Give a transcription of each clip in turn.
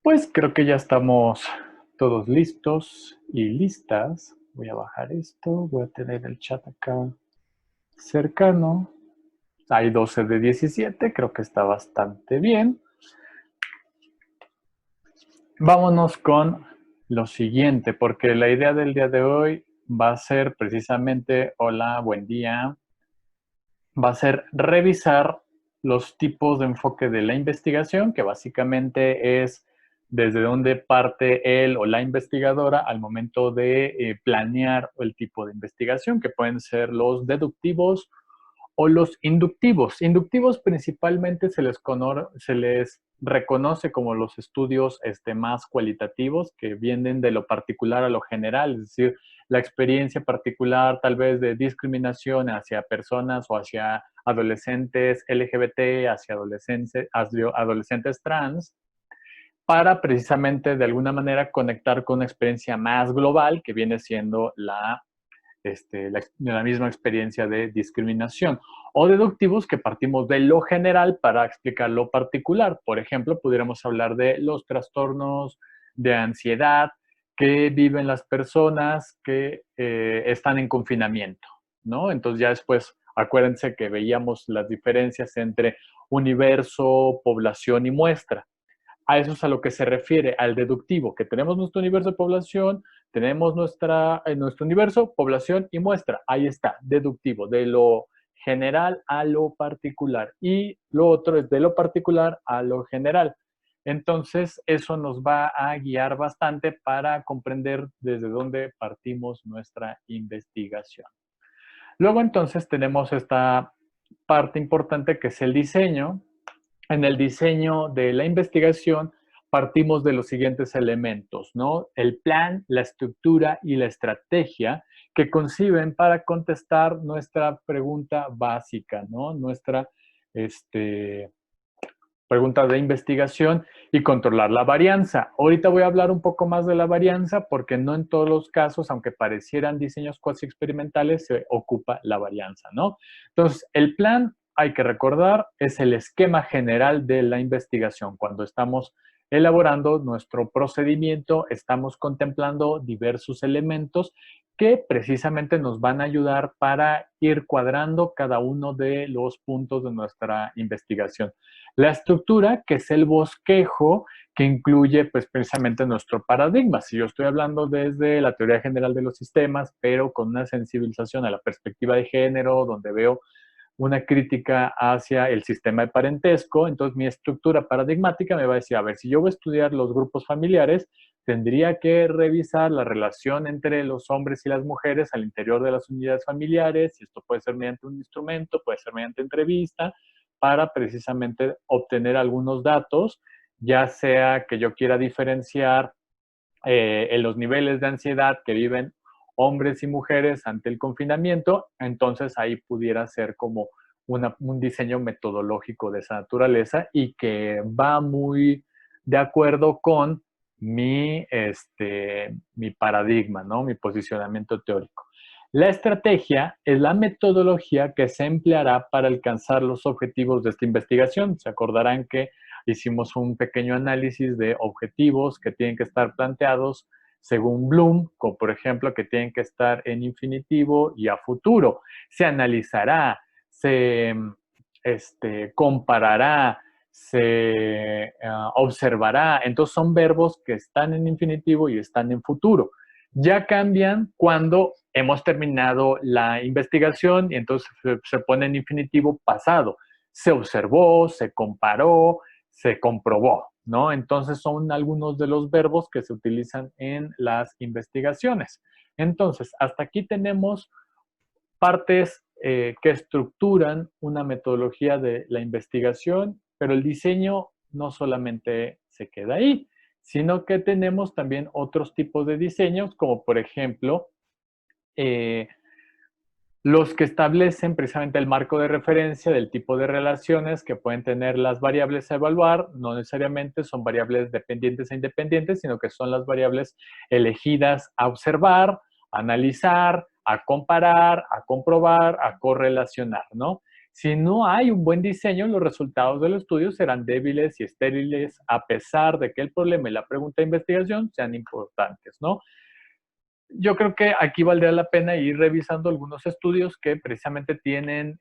Pues creo que ya estamos todos listos y listas. Voy a bajar esto, voy a tener el chat acá cercano. Hay 12 de 17, creo que está bastante bien. Vámonos con lo siguiente, porque la idea del día de hoy va a ser precisamente, hola, buen día, va a ser revisar los tipos de enfoque de la investigación, que básicamente es desde dónde parte él o la investigadora al momento de planear el tipo de investigación, que pueden ser los deductivos o los inductivos. Inductivos principalmente se les reconoce como los estudios más cualitativos que vienen de lo particular a lo general, es decir, la experiencia particular tal vez de discriminación hacia personas o hacia adolescentes LGBT, hacia adolescentes trans, para precisamente de alguna manera conectar con una experiencia más global que viene siendo la misma experiencia de discriminación. O deductivos que partimos de lo general para explicar lo particular. Por ejemplo, pudiéramos hablar de los trastornos de ansiedad que viven las personas que están en confinamiento, ¿no? Entonces ya después, acuérdense que veíamos las diferencias entre universo, población y muestra. A eso es a lo que se refiere, al deductivo, que tenemos nuestro universo de población, tenemos nuestro universo, población y muestra. Ahí está, deductivo, de lo general a lo particular. Y lo otro es de lo particular a lo general. Entonces, eso nos va a guiar bastante para comprender desde dónde partimos nuestra investigación. Luego, entonces, tenemos esta parte importante que es el diseño. En el diseño de la investigación partimos de los siguientes elementos, ¿no? El plan, la estructura y la estrategia que conciben para contestar nuestra pregunta básica, ¿no? Nuestra pregunta de investigación y controlar la varianza. Ahorita voy a hablar un poco más de la varianza porque no en todos los casos, aunque parecieran diseños cuasi experimentales, se ocupa la varianza, ¿no? Entonces, el plan, hay que recordar, es el esquema general de la investigación. Cuando estamos elaborando nuestro procedimiento, estamos contemplando diversos elementos que precisamente nos van a ayudar para ir cuadrando cada uno de los puntos de nuestra investigación. La estructura, que es el bosquejo, que incluye pues precisamente nuestro paradigma. Si yo estoy hablando desde la teoría general de los sistemas, pero con una sensibilización a la perspectiva de género, donde veo una crítica hacia el sistema de parentesco, entonces mi estructura paradigmática me va a decir, a ver, si yo voy a estudiar los grupos familiares, tendría que revisar la relación entre los hombres y las mujeres al interior de las unidades familiares, y esto puede ser mediante un instrumento, puede ser mediante entrevista, para precisamente obtener algunos datos, ya sea que yo quiera diferenciar en los niveles de ansiedad que viven hombres y mujeres ante el confinamiento, entonces ahí pudiera ser como un diseño metodológico de esa naturaleza y que va muy de acuerdo con mi paradigma, ¿no? Mi posicionamiento teórico. La estrategia es la metodología que se empleará para alcanzar los objetivos de esta investigación. Se acordarán que hicimos un pequeño análisis de objetivos que tienen que estar planteados según Bloom, como por ejemplo que tienen que estar en infinitivo y a futuro. Se analizará, se comparará, se observará. Entonces son verbos que están en infinitivo y están en futuro. Ya cambian cuando hemos terminado la investigación y entonces se pone en infinitivo pasado. Se observó, se comparó, se comprobó, ¿no? Entonces son algunos de los verbos que se utilizan en las investigaciones. Entonces, hasta aquí tenemos partes que estructuran una metodología de la investigación, pero el diseño no solamente se queda ahí, sino que tenemos también otros tipos de diseños, como por ejemplo, eh, los que establecen precisamente el marco de referencia del tipo de relaciones que pueden tener las variables a evaluar, no necesariamente son variables dependientes e independientes, sino que son las variables elegidas a observar, a analizar, a comparar, a comprobar, a correlacionar, ¿no? Si no hay un buen diseño, los resultados del estudio serán débiles y estériles, a pesar de que el problema y la pregunta de investigación sean importantes, ¿no? Yo creo que aquí valdría la pena ir revisando algunos estudios que precisamente tienen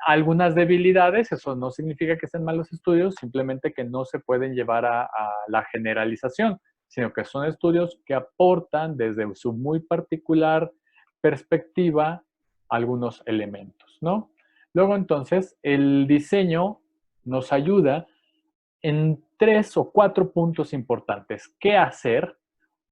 algunas debilidades. Eso no significa que sean malos estudios, simplemente que no se pueden llevar a la generalización, sino que son estudios que aportan desde su muy particular perspectiva algunos elementos, ¿no? Luego, entonces, el diseño nos ayuda en 3 o 4 puntos importantes. ¿Qué hacer?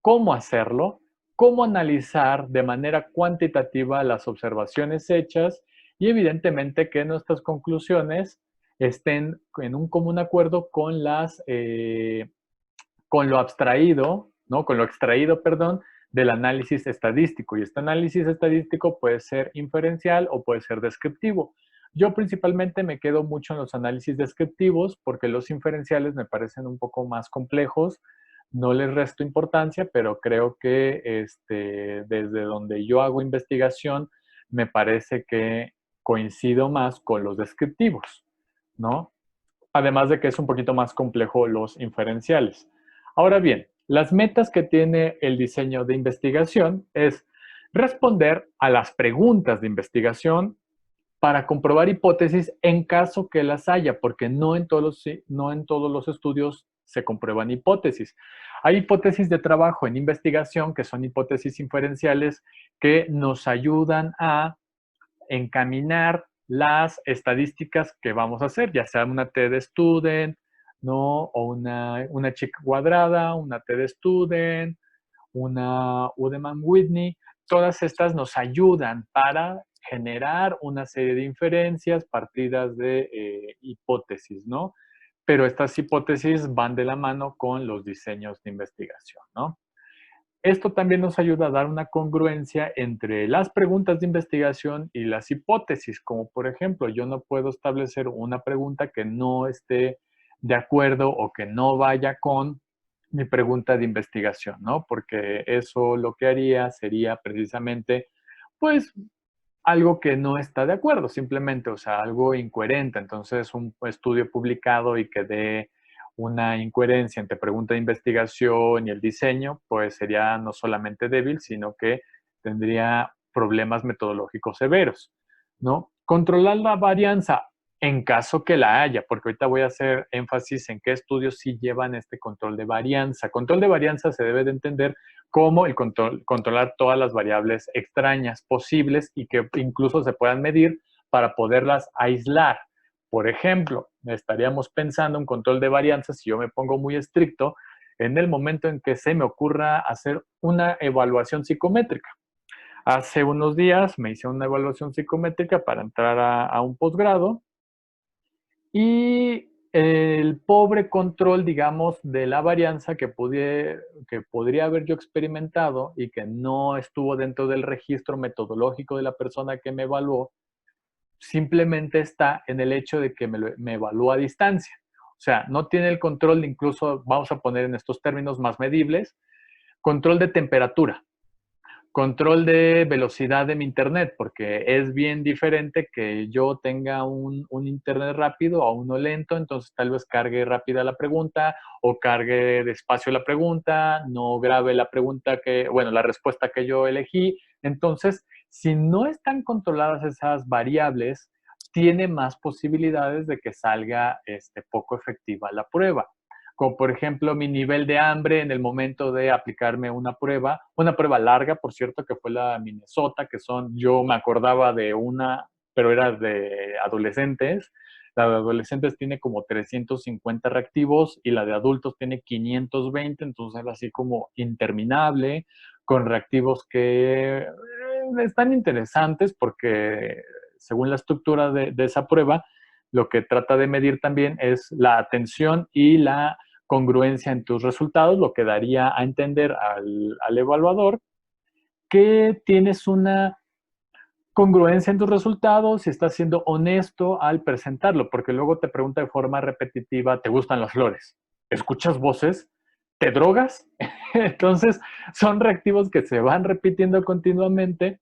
¿Cómo hacerlo? ¿Cómo analizar de manera cuantitativa las observaciones hechas? Y evidentemente que nuestras conclusiones estén en un común acuerdo con con lo abstraído, ¿no? Con lo extraído, perdón, del análisis estadístico. Y este análisis estadístico puede ser inferencial o puede ser descriptivo. Yo principalmente me quedo mucho en los análisis descriptivos porque los inferenciales me parecen un poco más complejos. No les resto importancia, pero creo que desde donde yo hago investigación, me parece que coincido más con los descriptivos, ¿no? Además de que es un poquito más complejo los inferenciales. Ahora bien, las metas que tiene el diseño de investigación es responder a las preguntas de investigación para comprobar hipótesis en caso que las haya, porque no en todos los estudios se comprueban hipótesis. Hay hipótesis de trabajo en investigación que son hipótesis inferenciales que nos ayudan a encaminar las estadísticas que vamos a hacer, ya sea una T de student, ¿no? O una chica cuadrada, una T de student, una Udeman-Whitney. Todas estas nos ayudan para generar una serie de inferencias partidas de hipótesis, ¿no? Pero estas hipótesis van de la mano con los diseños de investigación, ¿no? Esto también nos ayuda a dar una congruencia entre las preguntas de investigación y las hipótesis, como por ejemplo, yo no puedo establecer una pregunta que no esté de acuerdo o que no vaya con mi pregunta de investigación, ¿no? Porque eso lo que haría sería precisamente, pues, algo que no está de acuerdo, simplemente, o sea, algo incoherente. Entonces, un estudio publicado y que dé una incoherencia entre pregunta de investigación y el diseño, pues sería no solamente débil, sino que tendría problemas metodológicos severos, ¿no? Controlar la varianza en caso que la haya, porque ahorita voy a hacer énfasis en qué estudios sí llevan este control de varianza. Control de varianza se debe de entender como el controlar todas las variables extrañas posibles y que incluso se puedan medir para poderlas aislar. Por ejemplo, estaríamos pensando un control de varianza, si yo me pongo muy estricto, en el momento en que se me ocurra hacer una evaluación psicométrica. Hace unos días me hice una evaluación psicométrica para entrar a un posgrado y el pobre control, digamos, de la varianza que podría haber yo experimentado y que no estuvo dentro del registro metodológico de la persona que me evaluó, simplemente está en el hecho de que me evalúa a distancia. O sea, no tiene el control de incluso, vamos a poner en estos términos más medibles, control de temperatura. Control de velocidad de mi internet, porque es bien diferente que yo tenga un internet rápido o uno lento, entonces tal vez cargue rápida la pregunta o cargue despacio la pregunta, no grabe la pregunta bueno, la respuesta que yo elegí. Entonces, si no están controladas esas variables, tiene más posibilidades de que salga poco efectiva la prueba, como por ejemplo mi nivel de hambre en el momento de aplicarme una prueba larga, por cierto, que fue la Minnesota, yo me acordaba de una, pero era de adolescentes. La de adolescentes tiene como 350 reactivos y la de adultos tiene 520, entonces era así como interminable, con reactivos que están interesantes porque según la estructura de esa prueba, lo que trata de medir también es la atención y la congruencia en tus resultados, lo que daría a entender al evaluador que tienes una congruencia en tus resultados y estás siendo honesto al presentarlo, porque luego te pregunta de forma repetitiva, ¿te gustan las flores? ¿Escuchas voces? ¿Te drogas? Entonces, son reactivos que se van repitiendo continuamente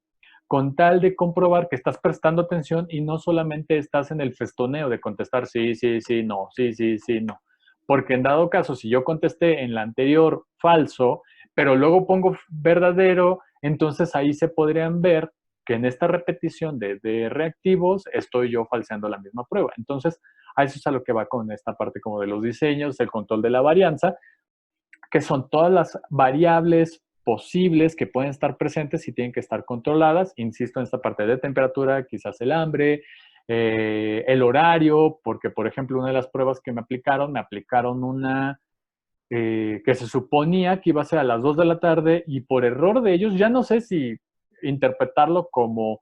con tal de comprobar que estás prestando atención y no solamente estás en el festoneo de contestar sí, sí, sí, no, sí, sí, sí, no. Porque en dado caso, si yo contesté en la anterior falso, pero luego pongo verdadero, entonces ahí se podrían ver que en esta repetición de reactivos estoy yo falseando la misma prueba. Entonces, a eso es a lo que va con esta parte como de los diseños, el control de la varianza, que son todas las variables posibles que pueden estar presentes y tienen que estar controladas. Insisto en esta parte de temperatura, quizás el hambre, el horario, porque por ejemplo una de las pruebas que me aplicaron una que se suponía que iba a ser a las 2 de la tarde y por error de ellos, ya no sé si interpretarlo como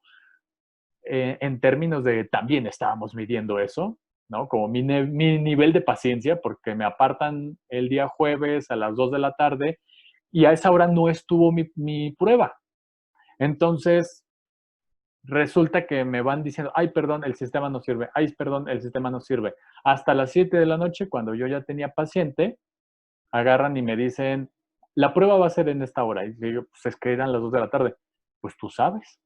en términos de también estábamos midiendo eso, ¿no? Como mi nivel de paciencia, porque me apartan el día jueves a las 2 de la tarde y a esa hora no estuvo mi prueba. Entonces, resulta que me van diciendo, ay, perdón, el sistema no sirve, ay, perdón, el sistema no sirve. Hasta las 7 de la noche, cuando yo ya tenía paciente, agarran y me dicen, la prueba va a ser en esta hora. Y digo, pues es que eran las 2 de la tarde. Pues tú sabes.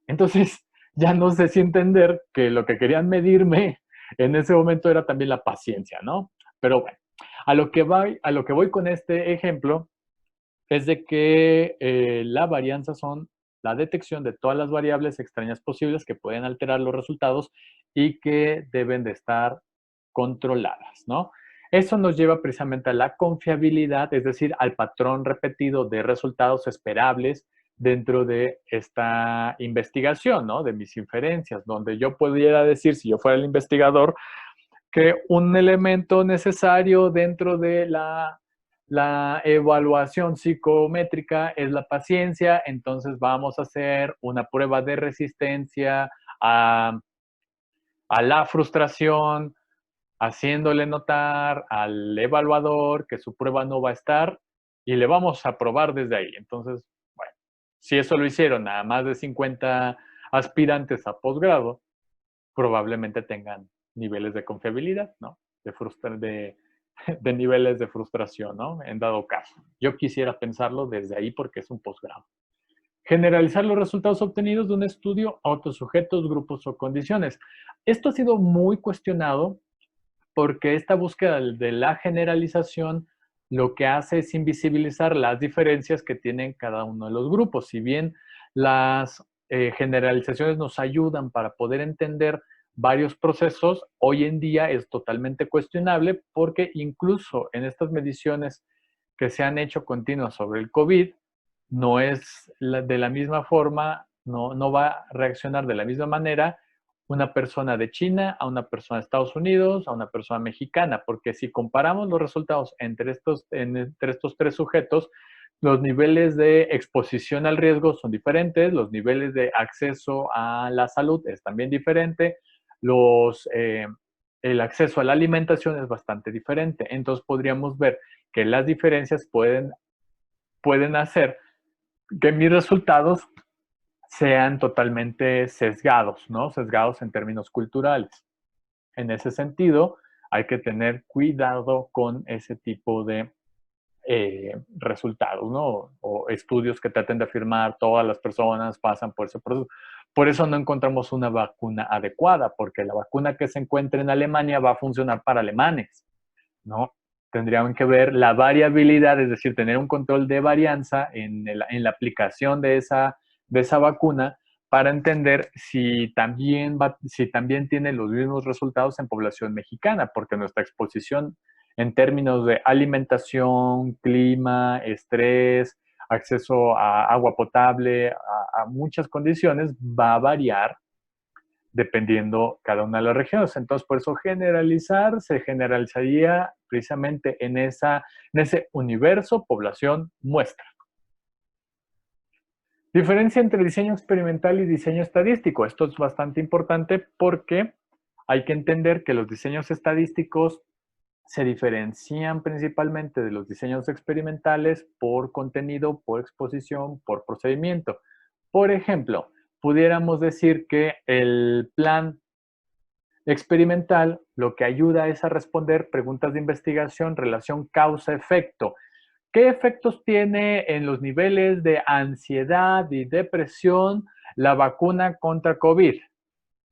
Entonces, ya no sé si entender que lo que querían medirme en ese momento era también la paciencia, ¿no? Pero bueno, a lo que voy con este ejemplo es de que la varianza son la detección de todas las variables extrañas posibles que pueden alterar los resultados y que deben de estar controladas, ¿no? Eso nos lleva precisamente a la confiabilidad, es decir, al patrón repetido de resultados esperables dentro de esta investigación, ¿no? De mis inferencias, donde yo pudiera decir, si yo fuera el investigador, que un elemento necesario dentro de la evaluación psicométrica es la paciencia, entonces vamos a hacer una prueba de resistencia a la frustración, haciéndole notar al evaluador que su prueba no va a estar y le vamos a probar desde ahí. Entonces, bueno, si eso lo hicieron a más de 50 aspirantes a posgrado, probablemente tengan niveles de confiabilidad, ¿no? De niveles de frustración, ¿no? En dado caso. Yo quisiera pensarlo desde ahí porque es un posgrado. Generalizar los resultados obtenidos de un estudio a otros sujetos, grupos o condiciones. Esto ha sido muy cuestionado porque esta búsqueda de la generalización lo que hace es invisibilizar las diferencias que tienen cada uno de los grupos. Si bien las generalizaciones nos ayudan para poder entender varios procesos, hoy en día es totalmente cuestionable porque incluso en estas mediciones que se han hecho continuas sobre el COVID, no es de la misma forma, no va a reaccionar de la misma manera una persona de China a una persona de Estados Unidos, a una persona mexicana, porque si comparamos los resultados entre estos tres sujetos, los niveles de exposición al riesgo son diferentes, los niveles de acceso a la salud es también diferente, el acceso a la alimentación es bastante diferente. Entonces podríamos ver que las diferencias pueden hacer que mis resultados sean totalmente sesgados, ¿no? Sesgados en términos culturales. En ese sentido, hay que tener cuidado con ese tipo de resultados, ¿no? O estudios que traten de afirmar todas las personas pasan por ese proceso. Por eso no encontramos una vacuna adecuada, porque la vacuna que se encuentra en Alemania va a funcionar para alemanes, ¿no? Tendrían que ver la variabilidad, es decir, tener un control de varianza en la aplicación de esa vacuna para entender si también tiene los mismos resultados en población mexicana, porque nuestra exposición en términos de alimentación, clima, estrés, acceso a agua potable, a muchas condiciones, va a variar dependiendo cada una de las regiones. Entonces, por eso generalizar se generalizaría precisamente en ese universo población muestra. Diferencia entre diseño experimental y diseño estadístico. Esto es bastante importante porque hay que entender que los diseños estadísticos se diferencian principalmente de los diseños experimentales por contenido, por exposición, por procedimiento. Por ejemplo, pudiéramos decir que el plan experimental lo que ayuda es a responder preguntas de investigación, relación causa-efecto. ¿Qué efectos tiene en los niveles de ansiedad y depresión la vacuna contra COVID,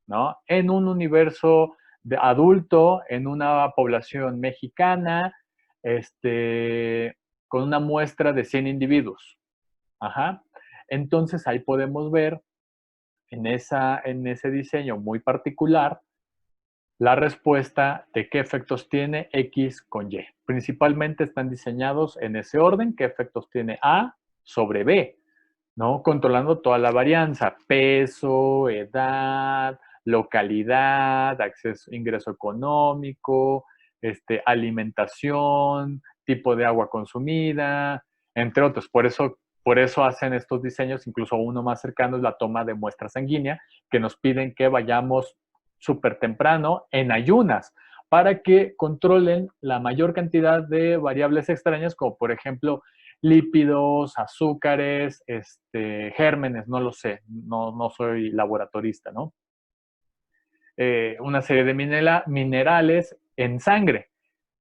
¿no? En un universo de adulto, en una población mexicana, con una muestra de 100 individuos. Ajá. Entonces ahí podemos ver en ese diseño muy particular la respuesta de qué efectos tiene X con Y. Principalmente están diseñados en ese orden, qué efectos tiene A sobre B, ¿no? Controlando toda la varianza, peso, edad, localidad, acceso, ingreso económico, alimentación, tipo de agua consumida, entre otros. Por eso hacen estos diseños, incluso uno más cercano es la toma de muestra sanguínea, que nos piden que vayamos súper temprano en ayunas para que controlen la mayor cantidad de variables extrañas, como por ejemplo lípidos, azúcares, gérmenes, no lo sé, no soy laboratorista, ¿no? Una serie de minerales en sangre.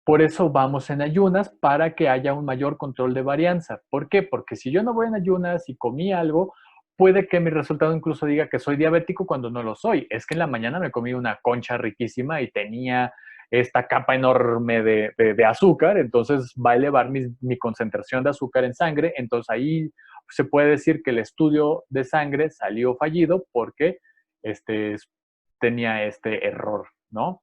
Por eso vamos en ayunas para que haya un mayor control de varianza. ¿Por qué? Porque si yo no voy en ayunas y comí algo, puede que mi resultado incluso diga que soy diabético cuando no lo soy. Es que en la mañana me comí una concha riquísima y tenía esta capa enorme de azúcar, entonces va a elevar mi concentración de azúcar en sangre, entonces ahí se puede decir que el estudio de sangre salió fallido porque este, tenía este error, ¿no?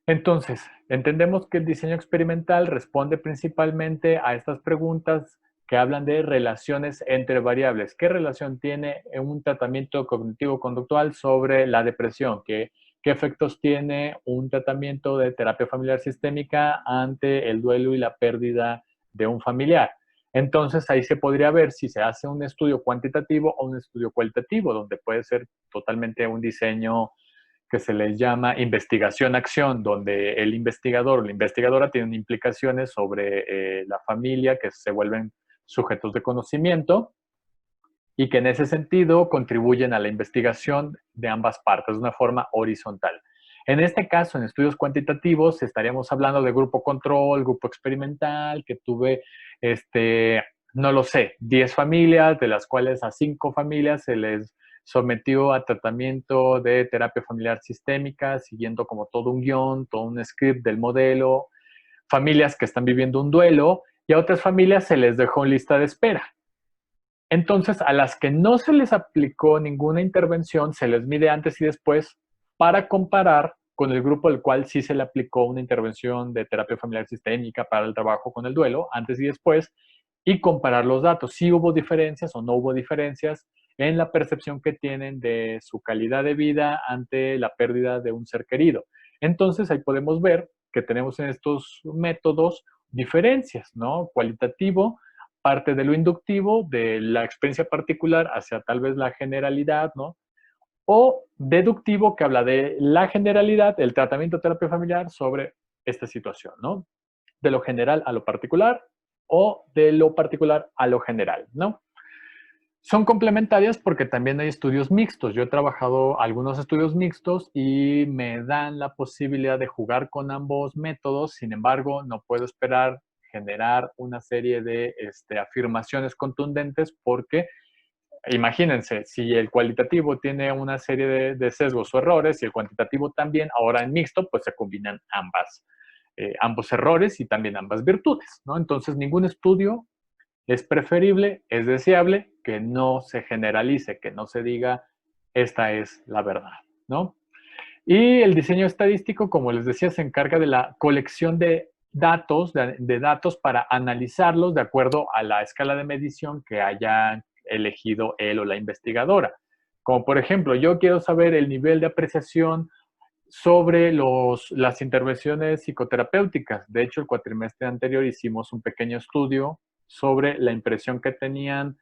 Entonces, entendemos que el diseño experimental responde principalmente a estas preguntas que hablan de relaciones entre variables. ¿Qué relación tiene un tratamiento cognitivo-conductual sobre la depresión? ¿Qué efectos tiene un tratamiento de terapia familiar sistémica ante el duelo y la pérdida de un familiar? Entonces, ahí se podría ver si se hace un estudio cuantitativo o un estudio cualitativo, donde puede ser totalmente un diseño que se les llama investigación-acción, donde el investigador o la investigadora tienen implicaciones sobre la familia, que se vuelven sujetos de conocimiento y que en ese sentido contribuyen a la investigación de ambas partes de una forma horizontal. En este caso, en estudios cuantitativos, estaríamos hablando de grupo control, grupo experimental, que tuve, no lo sé, 10 familias, de las cuales a 5 familias se les sometió a tratamiento de terapia familiar sistémica, siguiendo como todo un guión, todo un script del modelo, familias que están viviendo un duelo y a otras familias se les dejó en lista de espera. Entonces, a las que no se les aplicó ninguna intervención, se les mide antes y después para comparar con el grupo al cual sí se le aplicó una intervención de terapia familiar sistémica para el trabajo con el duelo, antes y después, y comparar los datos, si hubo diferencias o no hubo diferencias en la percepción que tienen de su calidad de vida ante la pérdida de un ser querido. Entonces, ahí podemos ver que tenemos en estos métodos diferencias, ¿no? Cualitativo, parte de lo inductivo, de la experiencia particular hacia tal vez la generalidad, ¿no? O deductivo, que habla de la generalidad, el tratamiento de terapia familiar sobre esta situación, ¿no? De lo general a lo particular o de lo particular a lo general, ¿no? Son complementarias porque también hay estudios mixtos. Yo he trabajado algunos estudios mixtos y me dan la posibilidad de jugar con ambos métodos. Sin embargo, no puedo esperar generar una serie de afirmaciones contundentes porque imagínense, si el cualitativo tiene una serie de sesgos o errores y el cuantitativo también, ahora en mixto, pues se combinan ambos errores y también ambas virtudes, ¿no? Entonces, ningún estudio es preferible, es deseable que no se generalice, que no se diga esta es la verdad, ¿no? Y el diseño estadístico, como les decía, se encarga de la colección de datos, de datos para analizarlos de acuerdo a la escala de medición que haya elegido él o la investigadora. Como por ejemplo, yo quiero saber el nivel de apreciación sobre las intervenciones psicoterapéuticas. De hecho, el cuatrimestre anterior hicimos un pequeño estudio sobre la impresión que tenían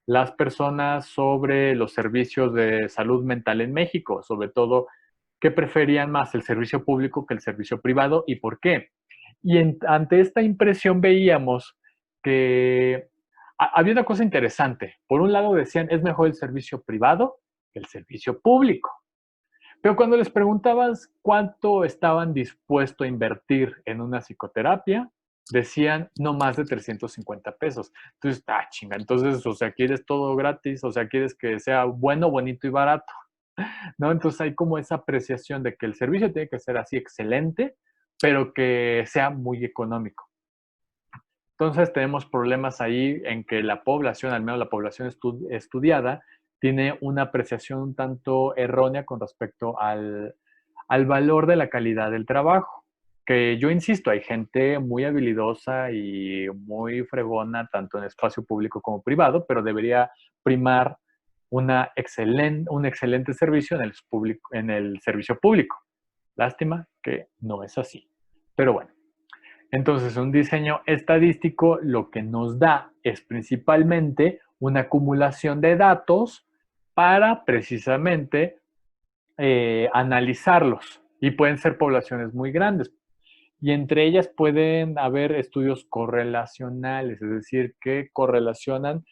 las personas sobre los servicios de salud mental en México, sobre todo qué preferían más, el servicio público que el servicio privado y por qué. Y ante esta impresión veíamos que había una cosa interesante. Por un lado decían, es mejor el servicio privado que el servicio público. Pero cuando les preguntabas cuánto estaban dispuestos a invertir en una psicoterapia, decían no más de 350 pesos. Entonces, chinga, entonces, o sea, quieres todo gratis, o sea, quieres que sea bueno, bonito y barato, ¿no? Entonces hay como esa apreciación de que el servicio tiene que ser así excelente, pero que sea muy económico. Entonces tenemos problemas ahí en que la población, al menos la población estudiada, tiene una apreciación un tanto errónea con respecto al valor de la calidad del trabajo. Que yo insisto, hay gente muy habilidosa y muy fregona, tanto en espacio público como privado, pero debería primar un excelente servicio en el servicio público. Lástima que no es así. Pero bueno, entonces un diseño estadístico lo que nos da es principalmente una acumulación de datos para precisamente analizarlos. Y pueden ser poblaciones muy grandes. Y entre ellas pueden haber estudios correlacionales, es decir, que correlacionan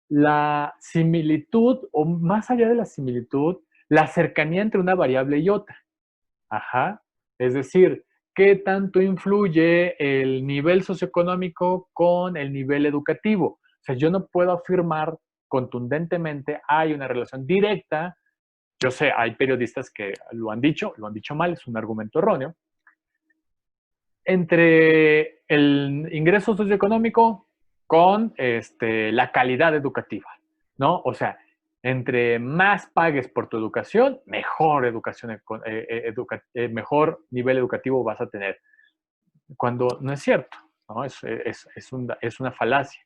la similitud o más allá de la similitud, la cercanía entre una variable y otra. Ajá. Es decir, ¿qué tanto influye el nivel socioeconómico con el nivel educativo? O sea, yo no puedo afirmar contundentemente hay una relación directa. Yo sé, hay periodistas que lo han dicho mal, es un argumento erróneo, entre el ingreso socioeconómico con la calidad educativa, ¿no? O sea, entre más pagues por tu educación, mejor educación, mejor nivel educativo vas a tener. Cuando no es cierto, ¿no? Es una falacia.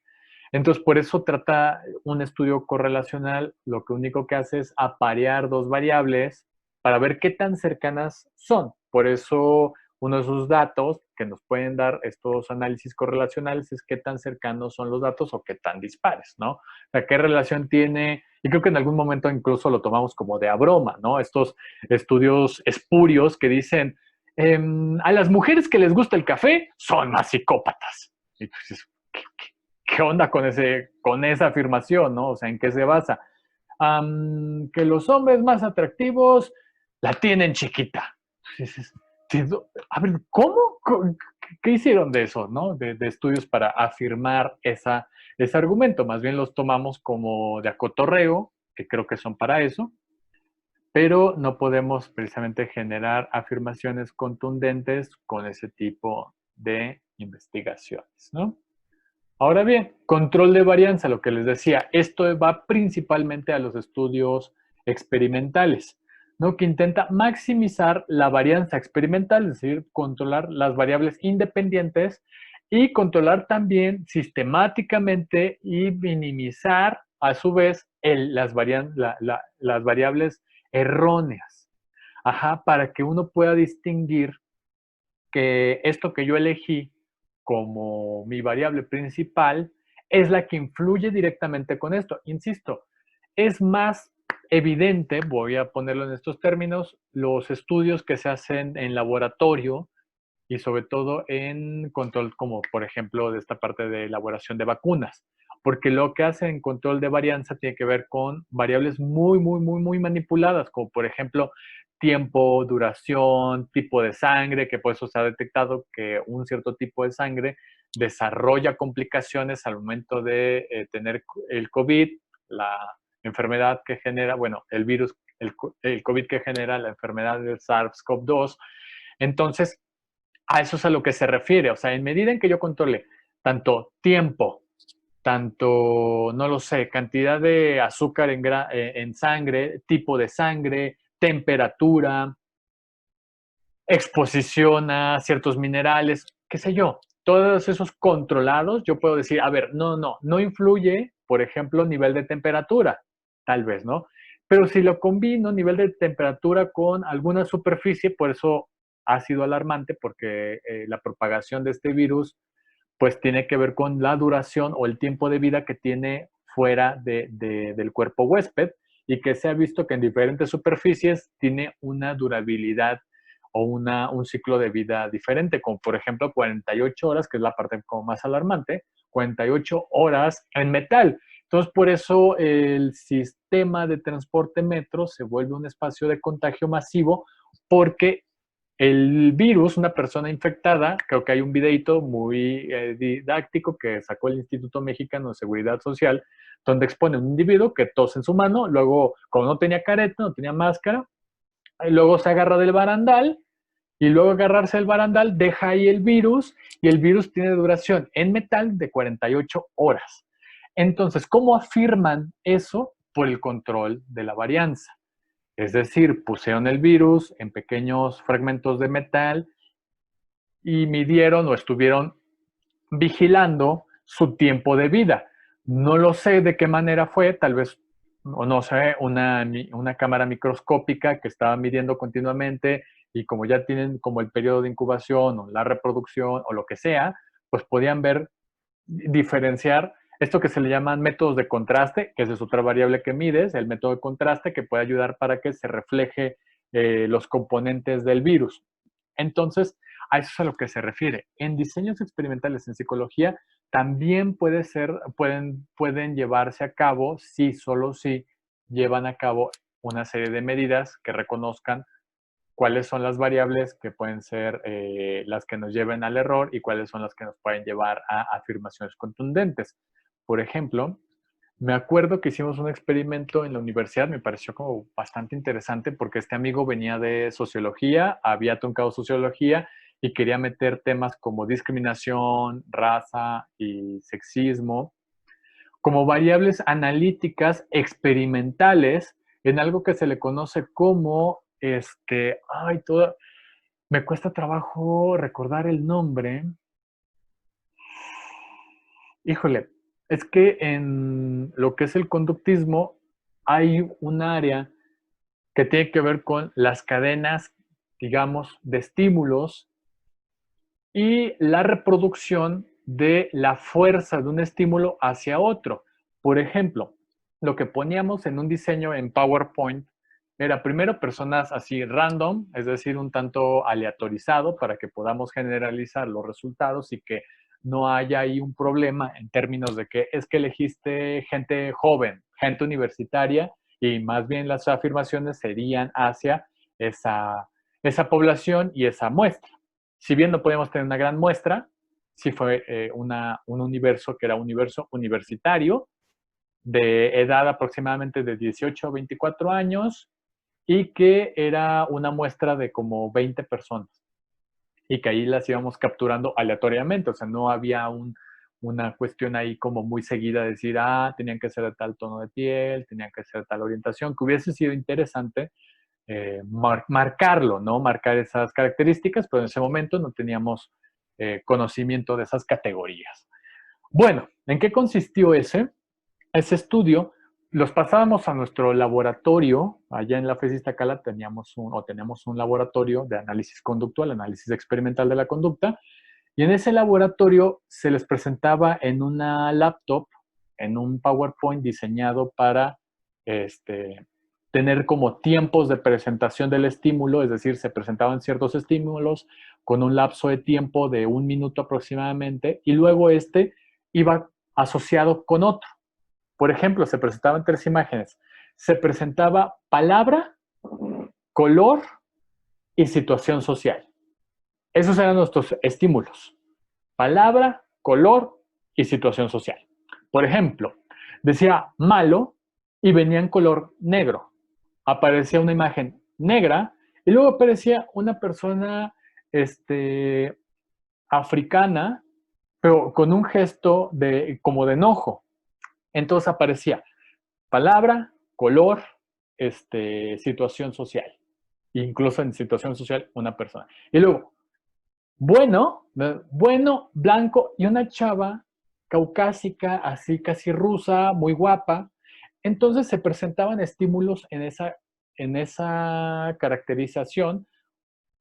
Entonces, por eso trata un estudio correlacional, lo que único que hace es aparear dos variables para ver qué tan cercanas son. Por eso, uno de sus datos que nos pueden dar estos análisis correlacionales es qué tan cercanos son los datos o qué tan dispares, ¿no? O sea, qué relación tiene, y creo que en algún momento incluso lo tomamos como de a broma, ¿no? Estos estudios espurios que dicen, a las mujeres que les gusta el café son más psicópatas. Y tú dices, ¿qué onda con esa afirmación, no? O sea, ¿en qué se basa? Que los hombres más atractivos la tienen chiquita. Dices, a ver, ¿cómo? ¿Qué hicieron de eso, no? De estudios para afirmar ese argumento. Más bien los tomamos como de acotorreo, que creo que son para eso, pero no podemos precisamente generar afirmaciones contundentes con ese tipo de investigaciones, ¿no? Ahora bien, control de varianza, lo que les decía, esto va principalmente a los estudios experimentales, ¿no? Que intenta maximizar la varianza experimental, es decir, controlar las variables independientes y controlar también sistemáticamente y minimizar a su vez las variables erróneas, ajá, para que uno pueda distinguir que esto que yo elegí como mi variable principal es la que influye directamente con esto. Insisto, es más evidente, voy a ponerlo en estos términos, los estudios que se hacen en laboratorio y sobre todo en control, como por ejemplo de esta parte de elaboración de vacunas, porque lo que hace en control de varianza tiene que ver con variables muy manipuladas, como por ejemplo tiempo, duración, tipo de sangre, que por eso se ha detectado que un cierto tipo de sangre desarrolla complicaciones al momento de tener el COVID, la enfermedad que genera, bueno, el virus, el COVID que genera la enfermedad del SARS-CoV-2. Entonces, a eso es a lo que se refiere. O sea, en medida en que yo controle tanto tiempo, tanto, no lo sé, cantidad de azúcar en sangre, tipo de sangre, temperatura, exposición a ciertos minerales, qué sé yo, todos esos controlados, yo puedo decir, a ver, no influye, por ejemplo, nivel de temperatura, tal vez, ¿no? Pero si lo combino, nivel de temperatura con alguna superficie, por eso ha sido alarmante, porque la propagación de este virus, pues tiene que ver con la duración o el tiempo de vida que tiene fuera del cuerpo huésped y que se ha visto que en diferentes superficies tiene una durabilidad o un ciclo de vida diferente, como por ejemplo 48 horas, que es la parte como más alarmante, 48 horas en metal. Entonces, por eso el sistema de transporte metro se vuelve un espacio de contagio masivo porque El virus, una persona infectada, creo que hay un videito muy didáctico que sacó el Instituto Mexicano de Seguridad Social, donde expone un individuo que tose en su mano, luego, como no tenía careta, no tenía máscara, y luego se agarra del barandal, y luego agarrarse del barandal deja ahí el virus, y el virus tiene duración en metal de 48 horas. Entonces, ¿cómo afirman eso? Por el control de la varianza. Es decir, pusieron el virus en pequeños fragmentos de metal y midieron o estuvieron vigilando su tiempo de vida. No lo sé de qué manera fue, tal vez, o no sé, una cámara microscópica que estaba midiendo continuamente y como ya tienen como el periodo de incubación o la reproducción o lo que sea, pues podían ver, diferenciar esto que se le llaman métodos de contraste, que esa es otra variable que mides, el método de contraste que puede ayudar para que se refleje los componentes del virus. Entonces, a eso es a lo que se refiere. En diseños experimentales en psicología también pueden llevarse a cabo si solo si llevan a cabo una serie de medidas que reconozcan cuáles son las variables que pueden ser las que nos lleven al error y cuáles son las que nos pueden llevar a afirmaciones contundentes. Por ejemplo, me acuerdo que hicimos un experimento en la universidad, me pareció como bastante interesante porque este amigo venía de sociología, había tocado sociología y quería meter temas como discriminación, raza y sexismo como variables analíticas experimentales en algo que se le conoce como, me cuesta trabajo recordar el nombre. Híjole, es que en lo que es el conductismo hay un área que tiene que ver con las cadenas, digamos, de estímulos y la reproducción de la fuerza de un estímulo hacia otro. Por ejemplo, lo que poníamos en un diseño en PowerPoint era primero personas así random, es decir, un tanto aleatorizado para que podamos generalizar los resultados y que no haya ahí un problema en términos de que es que elegiste gente joven, gente universitaria y más bien las afirmaciones serían hacia esa población y esa muestra. Si bien no podíamos tener una gran muestra, sí fue un universo que era un universo universitario de edad aproximadamente de 18 a 24 años y que era una muestra de como 20 personas y que ahí las íbamos capturando aleatoriamente, o sea, no había una cuestión ahí como muy seguida de decir, tenían que ser de tal tono de piel, tenían que ser de tal orientación, que hubiese sido interesante marcarlo, ¿no? Marcar esas características, pero en ese momento no teníamos conocimiento de esas categorías. Bueno, ¿en qué consistió ese estudio? Los pasábamos a nuestro laboratorio, allá en la FES Iztacala tenemos un laboratorio de análisis conductual, análisis experimental de la conducta, y en ese laboratorio se les presentaba en una laptop, en un PowerPoint diseñado para tener como tiempos de presentación del estímulo, es decir, se presentaban ciertos estímulos con un lapso de tiempo de 1 minuto aproximadamente, y luego iba asociado con otro. Por ejemplo, se presentaban 3 imágenes. Se presentaba palabra, color y situación social. Esos eran nuestros estímulos. Palabra, color y situación social. Por ejemplo, decía malo y venía en color negro. Aparecía una imagen negra y luego aparecía una persona africana, pero con un gesto como de enojo. Entonces aparecía palabra, color, situación social. Incluso en situación social, una persona. Y luego, bueno, blanco y una chava caucásica, así casi rusa, muy guapa. Entonces se presentaban estímulos en esa caracterización.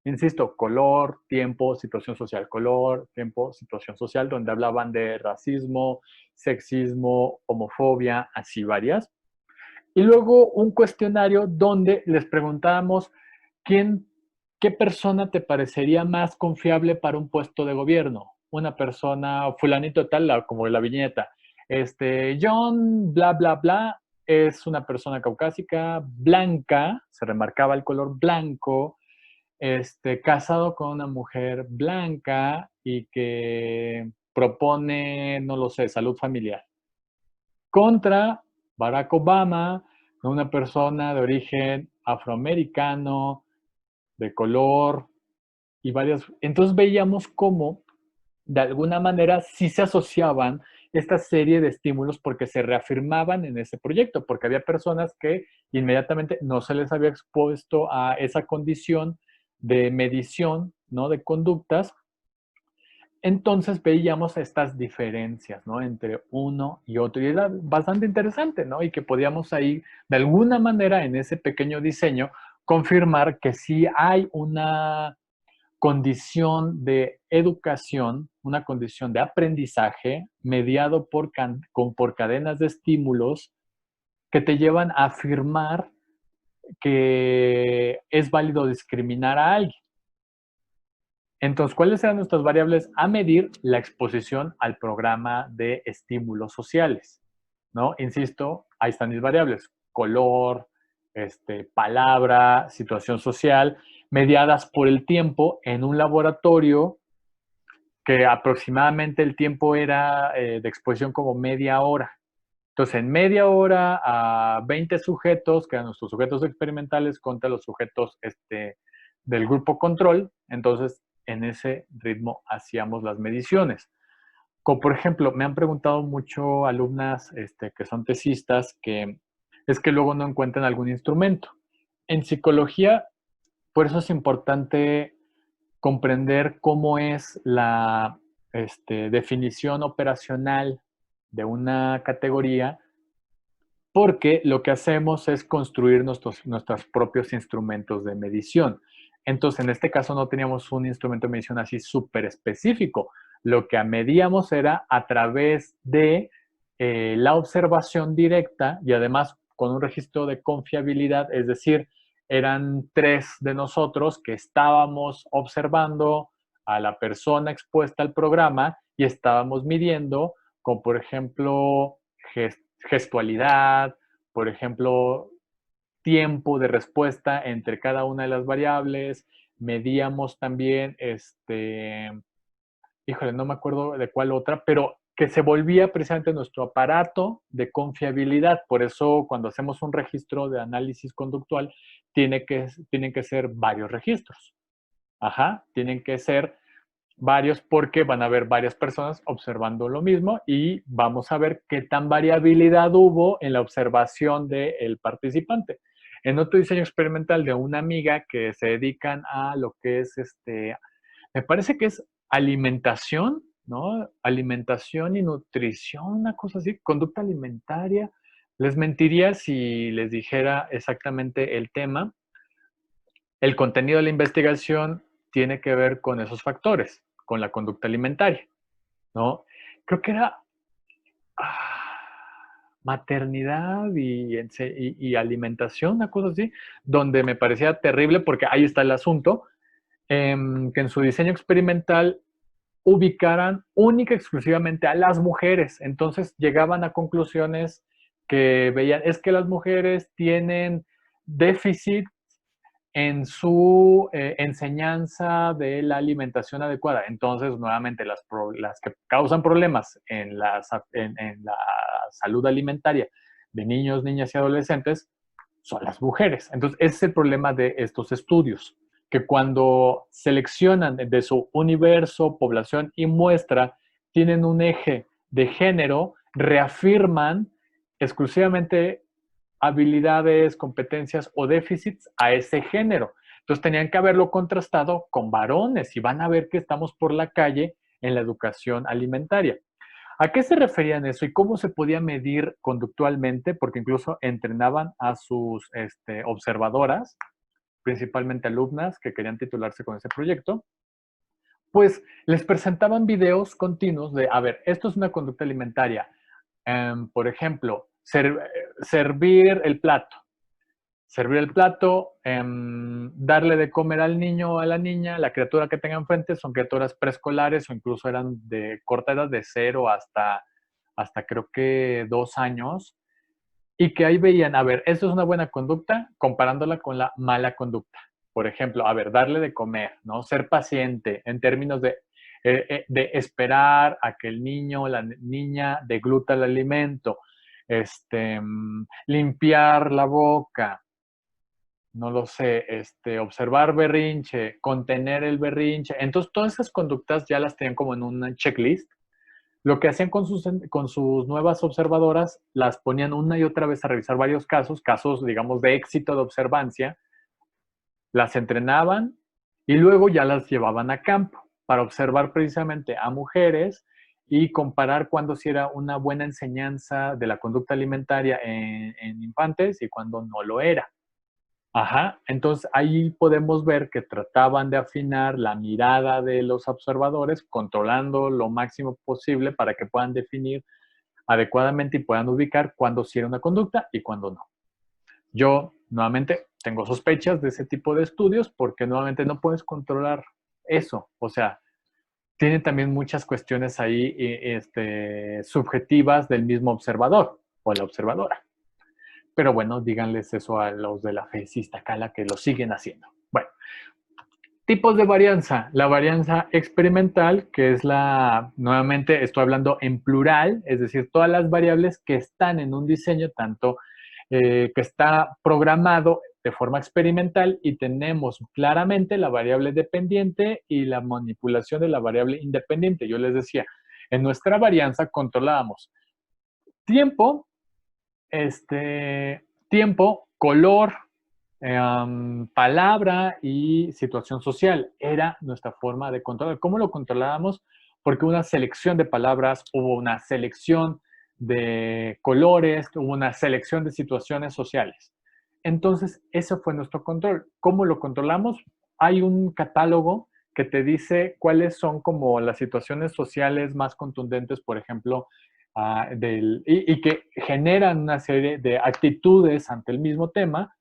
Insisto, color, tiempo, situación social, color, tiempo, situación social, donde hablaban de racismo, sexismo, homofobia, así varias. Y luego un cuestionario donde les preguntábamos qué persona te parecería más confiable para un puesto de gobierno. Una persona, fulanito tal, como la viñeta. John, bla, bla, bla, es una persona caucásica, blanca, se remarcaba el color blanco, casado con una mujer blanca y que propone, no lo sé, salud familiar. Contra Barack Obama, una persona de origen afroamericano, de color y varias. Entonces veíamos cómo, de alguna manera, sí se asociaban esta serie de estímulos porque se reafirmaban en ese proyecto, porque había personas que inmediatamente no se les había expuesto a esa condición de medición, ¿no? De conductas. Entonces veíamos estas diferencias, ¿no? Entre uno y otro. Y era bastante interesante, ¿no? Y que podíamos ahí, de alguna manera, en ese pequeño diseño, confirmar que sí hay una condición de educación, una condición de aprendizaje mediado por cadenas de estímulos que te llevan a afirmar que es válido discriminar a alguien. Entonces, ¿cuáles eran nuestras variables a medir? La exposición al programa de estímulos sociales, ¿no? Insisto, ahí están mis variables: color, palabra, situación social, mediadas por el tiempo en un laboratorio que aproximadamente el tiempo era de exposición como media hora. Entonces, en media hora a 20 sujetos, que eran nuestros sujetos experimentales, contra los sujetos del grupo control. Entonces, en ese ritmo hacíamos las mediciones. Como por ejemplo, me han preguntado mucho alumnas que son tesistas que es que luego no encuentran algún instrumento. En psicología, por eso es importante comprender cómo es la definición operacional de una categoría, porque lo que hacemos es construir nuestros propios instrumentos de medición. Entonces, en este caso no teníamos un instrumento de medición así súper específico. Lo que medíamos era a través de la observación directa y además con un registro de confiabilidad, es decir, eran 3 de nosotros que estábamos observando a la persona expuesta al programa y estábamos midiendo, como por ejemplo, gestualidad, por ejemplo, tiempo de respuesta entre cada una de las variables. Medíamos también, híjole, no me acuerdo de cuál otra, pero que se volvía precisamente nuestro aparato de confiabilidad. Por eso, cuando hacemos un registro de análisis conductual, tienen que ser varios registros. Ajá, tienen que ser varios porque van a haber varias personas observando lo mismo y vamos a ver qué tan variabilidad hubo en la observación del participante. En otro diseño experimental de una amiga que se dedican a lo que es me parece que es alimentación, ¿no? Alimentación y nutrición, una cosa así, conducta alimentaria. Les mentiría si les dijera exactamente el tema. El contenido de la investigación tiene que ver con esos factores, con la conducta alimentaria, ¿no? Creo que era maternidad y alimentación, una cosa así, donde me parecía terrible porque ahí está el asunto, que en su diseño experimental ubicaran única y exclusivamente a las mujeres. Entonces llegaban a conclusiones que veían, es que las mujeres tienen déficit en su enseñanza de la alimentación adecuada. Entonces, nuevamente, las que causan problemas en la salud alimentaria de niños, niñas y adolescentes son las mujeres. Entonces, ese es el problema de estos estudios, que cuando seleccionan de su universo, población y muestra, tienen un eje de género, reafirman exclusivamente habilidades, competencias o déficits a ese género. Entonces tenían que haberlo contrastado con varones y van a ver que estamos por la calle en la educación alimentaria. ¿A qué se referían eso y cómo se podía medir conductualmente? Porque incluso entrenaban a sus observadoras, principalmente alumnas que querían titularse con ese proyecto, pues les presentaban videos continuos de, a ver, esto es una conducta alimentaria. Por ejemplo, servir el plato. Servir el plato, darle de comer al niño o a la niña, la criatura que tenga enfrente, son criaturas preescolares o incluso eran de corta edad, de 0 hasta creo que 2 años, y que ahí veían, a ver, esto es una buena conducta comparándola con la mala conducta. por ejemplo, a ver, darle de comer, ¿no? Ser paciente en términos de esperar a que el niño o la niña degluta el alimento, limpiar la boca, no lo sé, observar berrinche, contener el berrinche. Entonces, todas esas conductas ya las tenían como en una checklist. Lo que hacían con sus nuevas observadoras, las ponían una y otra vez a revisar varios casos, digamos, de éxito de observancia, las entrenaban y luego ya las llevaban a campo para observar precisamente a mujeres y comparar cuándo sí era una buena enseñanza de la conducta alimentaria en infantes y cuándo no lo era. Ajá, entonces ahí podemos ver que trataban de afinar la mirada de los observadores, controlando lo máximo posible para que puedan definir adecuadamente y puedan ubicar cuándo sí era una conducta y cuándo no. Yo, nuevamente, tengo sospechas de ese tipo de estudios porque nuevamente no puedes controlar eso. O sea, tiene también muchas cuestiones ahí subjetivas del mismo observador o la observadora. Pero bueno, díganles eso a los de la fe Cala que lo siguen haciendo. Bueno, tipos de varianza. La varianza experimental, que es nuevamente estoy hablando en plural, es decir, todas las variables que están en un diseño, tanto que está programado de forma experimental y tenemos claramente la variable dependiente y la manipulación de la variable independiente. Yo les decía, en nuestra varianza controlábamos tiempo, tiempo, color, palabra y situación social. Era nuestra forma de controlar. ¿Cómo lo controlábamos? Porque hubo una selección de palabras, hubo una selección de colores, hubo una selección de situaciones sociales. Entonces, ese fue nuestro control. ¿Cómo lo controlamos? Hay un catálogo que te dice cuáles son como las situaciones sociales más contundentes, por ejemplo, y que generan una serie de actitudes ante el mismo tema,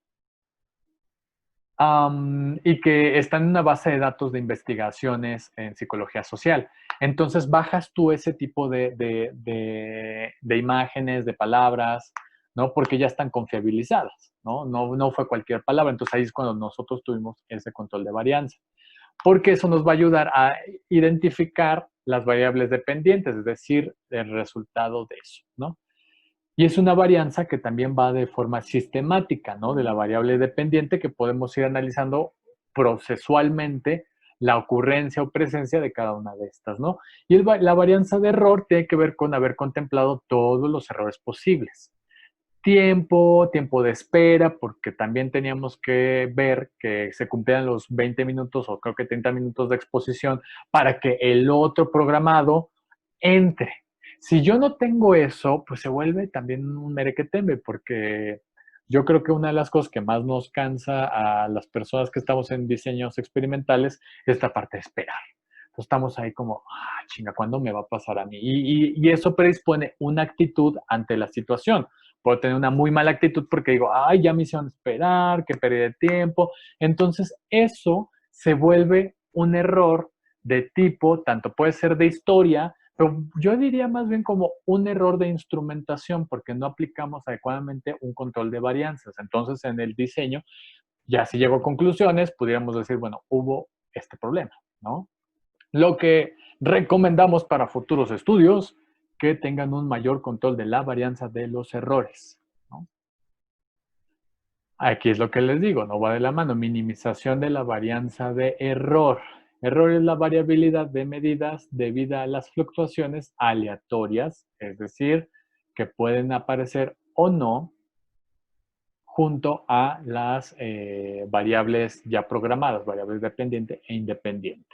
y que están en una base de datos de investigaciones en psicología social. Entonces bajas tú ese tipo de imágenes, de palabras, ¿no? Porque ya están confiabilizadas, ¿no? No fue cualquier palabra. Entonces ahí es cuando nosotros tuvimos ese control de varianza. Porque eso nos va a ayudar a identificar las variables dependientes, es decir, el resultado de eso, ¿no? Y es una varianza que también va de forma sistemática, ¿no? De la variable dependiente que podemos ir analizando procesualmente la ocurrencia o presencia de cada una de estas, ¿no? Y la varianza de error tiene que ver con haber contemplado todos los errores posibles. Tiempo de espera, porque también teníamos que ver que se cumplieran los 20 minutos o creo que 30 minutos de exposición para que el otro programado entre. Si yo no tengo eso, pues se vuelve también un merequetembe, porque yo creo que una de las cosas que más nos cansa a las personas que estamos en diseños experimentales es la parte de esperar. Entonces estamos ahí como, chinga, ¿cuándo me va a pasar a mí? Y eso predispone una actitud ante la situación. Puedo tener una muy mala actitud porque digo, ay, ya me hicieron esperar, que perdí de tiempo. Entonces, eso se vuelve un error de tipo, tanto puede ser de historia, pero yo diría más bien como un error de instrumentación, porque no aplicamos adecuadamente un control de varianzas. Entonces, en el diseño, ya si llego a conclusiones, pudiéramos decir, bueno, hubo este problema, ¿no? Lo que recomendamos para futuros estudios, que tengan un mayor control de la varianza de los errores, ¿no? Aquí es lo que les digo, no va de la mano. Minimización de la varianza de error. Error es la variabilidad de medidas debida a las fluctuaciones aleatorias, es decir, que pueden aparecer o no junto a las variables ya programadas, variables dependiente e independiente.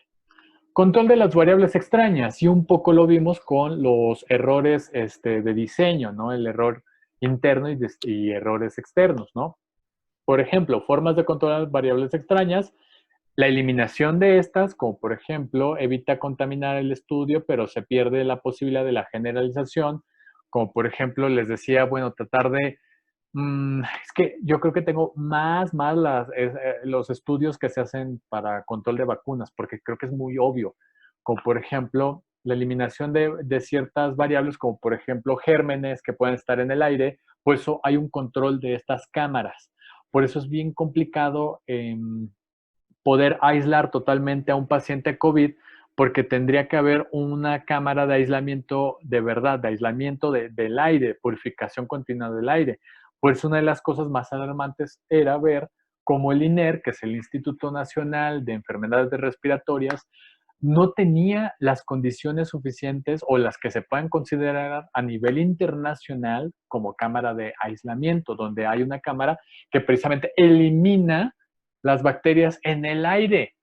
Control de las variables extrañas, y un poco lo vimos con los errores de diseño, ¿no? El error interno y errores externos, ¿no? Por ejemplo, formas de controlar variables extrañas, la eliminación de estas, como por ejemplo, evita contaminar el estudio, pero se pierde la posibilidad de la generalización, como por ejemplo, les decía, bueno, tratar de es que yo creo que tengo más los estudios que se hacen para control de vacunas, porque creo que es muy obvio, como por ejemplo la eliminación de ciertas variables, como por ejemplo gérmenes que pueden estar en el aire, pues hay un control de estas cámaras. Por eso es bien complicado poder aislar totalmente a un paciente COVID, porque tendría que haber una cámara de aislamiento de verdad, de aislamiento del aire, purificación continua del aire. Por eso una de las cosas más alarmantes era ver cómo el INER, que es el Instituto Nacional de Enfermedades Respiratorias, no tenía las condiciones suficientes o las que se puedan considerar a nivel internacional como cámara de aislamiento, donde hay una cámara que precisamente elimina las bacterias en el aire,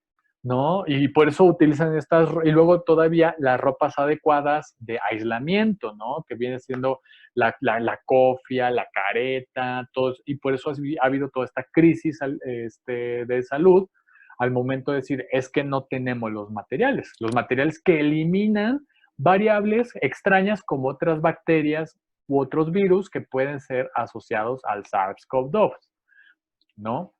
¿no? Y por eso utilizan estas, y luego todavía las ropas adecuadas de aislamiento, ¿no? Que viene siendo la cofia, la careta, todo, y por eso ha habido toda esta crisis de salud al momento de decir, es que no tenemos los materiales que eliminan variables extrañas como otras bacterias u otros virus que pueden ser asociados al SARS-CoV-2, ¿no?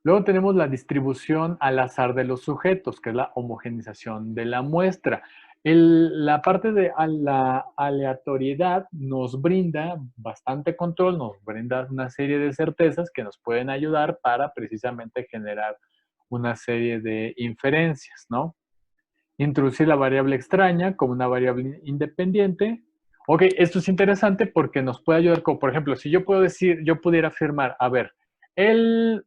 Luego tenemos la distribución al azar de los sujetos, que es la homogenización de la muestra. La parte de la aleatoriedad nos brinda bastante control, nos brinda una serie de certezas que nos pueden ayudar para precisamente generar una serie de inferencias, ¿no? Introducir la variable extraña como una variable independiente. Ok, esto es interesante porque nos puede ayudar, como por ejemplo, si yo puedo decir, yo pudiera afirmar, a ver, el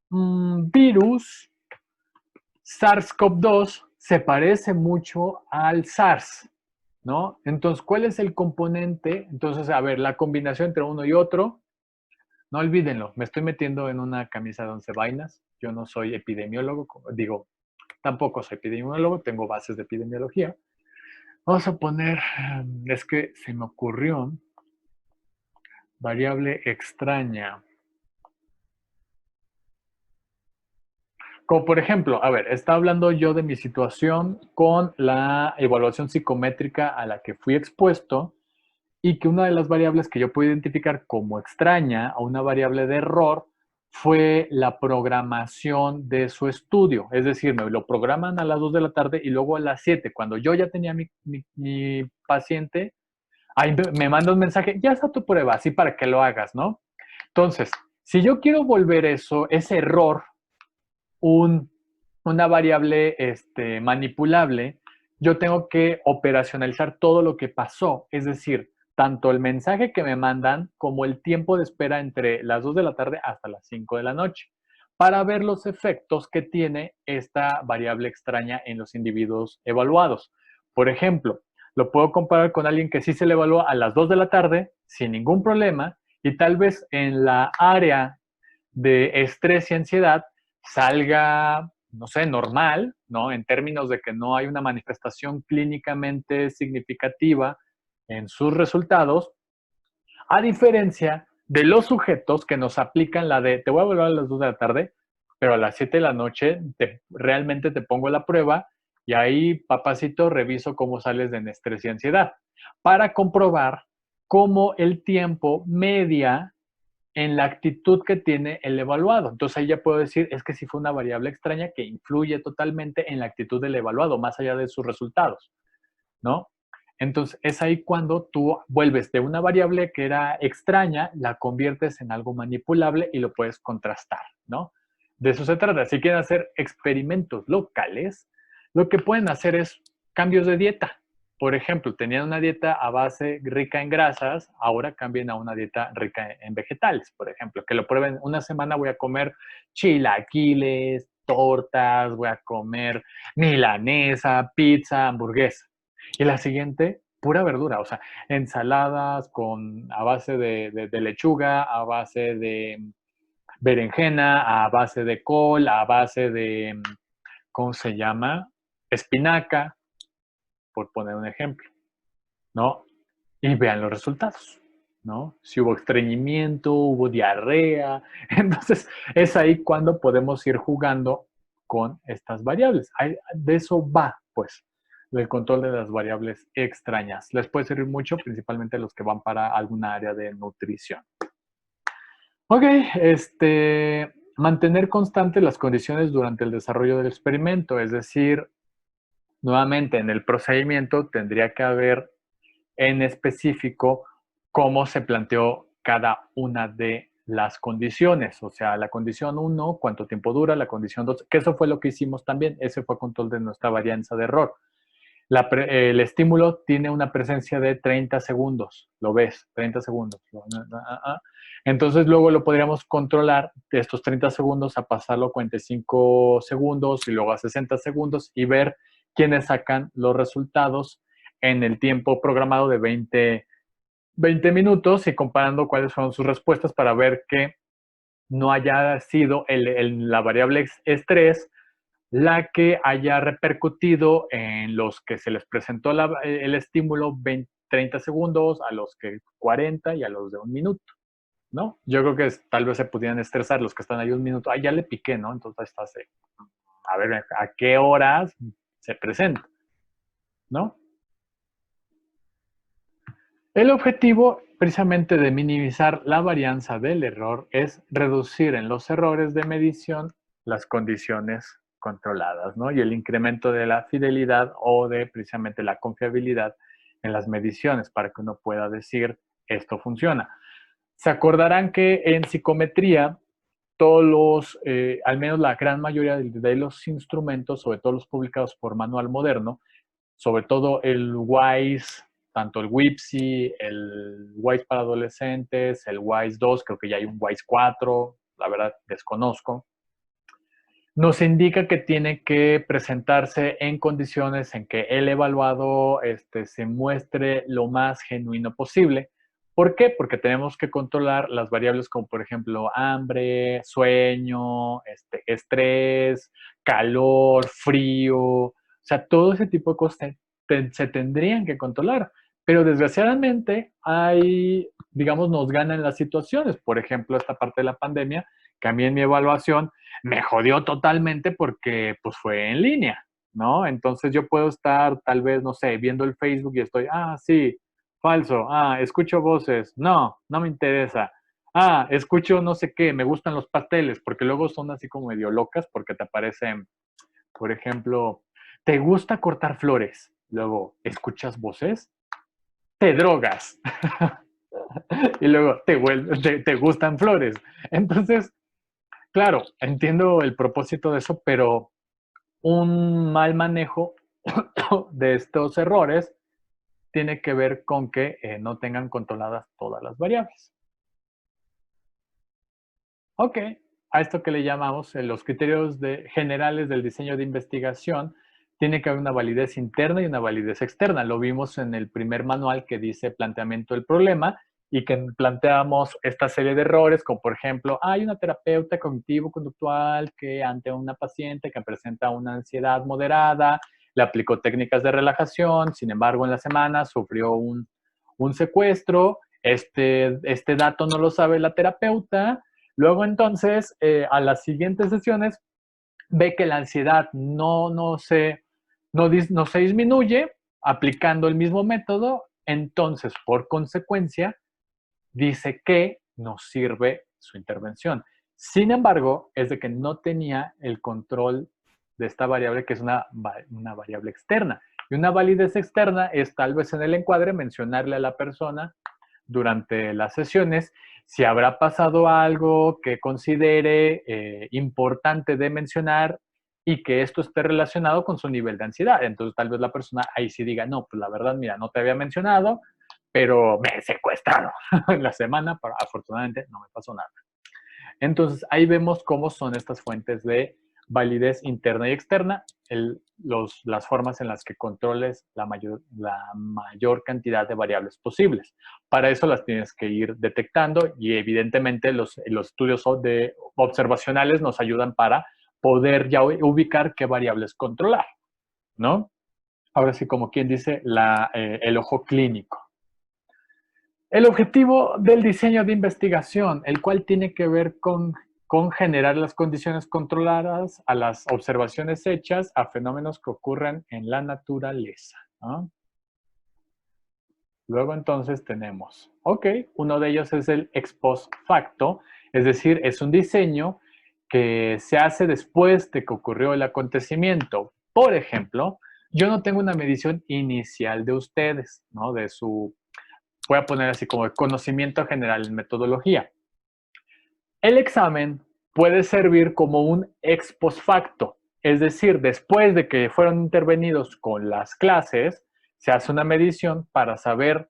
virus SARS-CoV-2 se parece mucho al SARS, ¿no? Entonces, ¿cuál es el componente? Entonces, a ver, la combinación entre uno y otro, no olvídenlo, me estoy metiendo en una camisa de 11 vainas, yo no soy epidemiólogo, digo, tampoco soy epidemiólogo, tengo bases de epidemiología. Vamos a poner, es que se me ocurrió, variable extraña. Como por ejemplo, a ver, está hablando yo de mi situación con la evaluación psicométrica a la que fui expuesto y que una de las variables que yo puedo identificar como extraña o una variable de error fue la programación de su estudio. Es decir, me lo programan a las 2 de la tarde y luego a las 7, cuando yo ya tenía mi paciente, ahí me manda un mensaje, ya está tu prueba, así para que lo hagas, ¿no? Entonces, si yo quiero volver eso, ese error, una variable manipulable, yo tengo que operacionalizar todo lo que pasó, es decir, tanto el mensaje que me mandan como el tiempo de espera entre las 2 de la tarde hasta las 5 de la noche, para ver los efectos que tiene esta variable extraña en los individuos evaluados. Por ejemplo, lo puedo comparar con alguien que sí se le evalúa a las 2 de la tarde sin ningún problema y tal vez en la área de estrés y ansiedad salga, no sé, normal, ¿no? En términos de que no hay una manifestación clínicamente significativa en sus resultados, a diferencia de los sujetos que nos aplican la de, te voy a evaluar a las 2 de la tarde, pero a las 7 de la noche realmente te pongo la prueba y ahí, papacito, reviso cómo sales de estrés y ansiedad, para comprobar cómo el tiempo media en la actitud que tiene el evaluado. Entonces ahí ya puedo decir, es que sí fue una variable extraña que influye totalmente en la actitud del evaluado, más allá de sus resultados, ¿no? Entonces es ahí cuando tú vuelves de una variable que era extraña, la conviertes en algo manipulable y lo puedes contrastar, ¿no? De eso se trata. Si quieren hacer experimentos locales, lo que pueden hacer es cambios de dieta. Por ejemplo, tenían una dieta a base rica en grasas, ahora cambien a una dieta rica en vegetales, por ejemplo. Que lo prueben, una semana voy a comer chilaquiles, tortas, voy a comer milanesa, pizza, hamburguesa. Y la siguiente, pura verdura, o sea, ensaladas a base de lechuga, a base de berenjena, a base de col, a base de, ¿cómo se llama? Espinaca, por poner un ejemplo, ¿no? Y vean los resultados, ¿no? Si hubo estreñimiento, hubo diarrea, entonces es ahí cuando podemos ir jugando con estas variables. De eso va, pues, el control de las variables extrañas. Les puede servir mucho, principalmente los que van para alguna área de nutrición. Ok, mantener constantes las condiciones durante el desarrollo del experimento, es decir, nuevamente en el procedimiento tendría que haber en específico cómo se planteó cada una de las condiciones, o sea, la condición 1, cuánto tiempo dura, la condición 2, que eso fue lo que hicimos también, ese fue control de nuestra varianza de error. El estímulo tiene una presencia de 30 segundos, lo ves, 30 segundos. Entonces luego lo podríamos controlar de estos 30 segundos a pasarlo a 45 segundos y luego a 60 segundos y ver quiénes sacan los resultados en el tiempo programado de 20 minutos y comparando cuáles fueron sus respuestas para ver que no haya sido la variable estrés la que haya repercutido en los que se les presentó el estímulo 30 segundos, a los que 40 y a los de un minuto, ¿no? Yo creo que tal vez se pudieran estresar los que están ahí un minuto. Ya le piqué, ¿no? Entonces estás, a ver, ¿a qué horas se presenta? ¿No? El objetivo precisamente de minimizar la varianza del error es reducir en los errores de medición las condiciones controladas, ¿no? Y el incremento de la fidelidad o de precisamente la confiabilidad en las mediciones para que uno pueda decir esto funciona. Se acordarán que en psicometría todos al menos la gran mayoría de los instrumentos, sobre todo los publicados por Manual Moderno, sobre todo el WISE, tanto el WIPSI, el WISE para adolescentes, el WISE 2, creo que ya hay un WISE 4, la verdad desconozco, nos indica que tiene que presentarse en condiciones en que el evaluado se muestre lo más genuino posible. ¿Por qué? Porque tenemos que controlar las variables como, por ejemplo, hambre, sueño, estrés, calor, frío. O sea, todo ese tipo de cosas se tendrían que controlar. Pero desgraciadamente hay, digamos, nos ganan las situaciones. Por ejemplo, esta parte de la pandemia, que a mí en mi evaluación me jodió totalmente porque pues fue en línea, ¿no? Entonces yo puedo estar tal vez, no sé, viendo el Facebook y estoy, sí, falso, escucho voces, no, no me interesa, escucho no sé qué, me gustan los pasteles, porque luego son así como medio locas porque te aparecen, por ejemplo, ¿te gusta cortar flores? Luego, ¿escuchas voces? Te drogas. Y luego, te gustan flores. Entonces, claro, entiendo el propósito de eso, pero un mal manejo de estos errores tiene que ver con que no tengan controladas todas las variables. Ok, a esto que le llamamos los criterios generales del diseño de investigación, tiene que haber una validez interna y una validez externa. Lo vimos en el primer manual que dice planteamiento del problema y que planteamos esta serie de errores, como por ejemplo, hay una terapeuta cognitivo-conductual que ante una paciente que presenta una ansiedad moderada, le aplicó técnicas de relajación, sin embargo en la semana sufrió un secuestro, este dato no lo sabe la terapeuta. Luego entonces, a las siguientes sesiones, ve que la ansiedad no se disminuye aplicando el mismo método, entonces, por consecuencia, dice que no sirve su intervención. Sin embargo, es de que no tenía el control de esta variable que es una variable externa. Y una validez externa es tal vez en el encuadre mencionarle a la persona durante las sesiones si habrá pasado algo que considere importante de mencionar y que esto esté relacionado con su nivel de ansiedad. Entonces tal vez la persona ahí sí diga, no, pues la verdad, mira, no te había mencionado, pero me secuestraron en la semana, pero afortunadamente no me pasó nada. Entonces ahí vemos cómo son estas fuentes de validez interna y externa, las formas en las que controles la mayor cantidad de variables posibles. Para eso las tienes que ir detectando y evidentemente los estudios observacionales nos ayudan para poder ya ubicar qué variables controlar, ¿no? Ahora sí, como quien dice, el ojo clínico. El objetivo del diseño de investigación, el cual tiene que ver con generar las condiciones controladas a las observaciones hechas a fenómenos que ocurren en la naturaleza, ¿no? Luego entonces tenemos, uno de ellos es el ex post facto, es decir, es un diseño que se hace después de que ocurrió el acontecimiento. Por ejemplo, yo no tengo una medición inicial de ustedes, ¿no? Voy a poner así como el conocimiento general en metodología. El examen puede servir como un ex post facto, es decir, después de que fueron intervenidos con las clases, se hace una medición para saber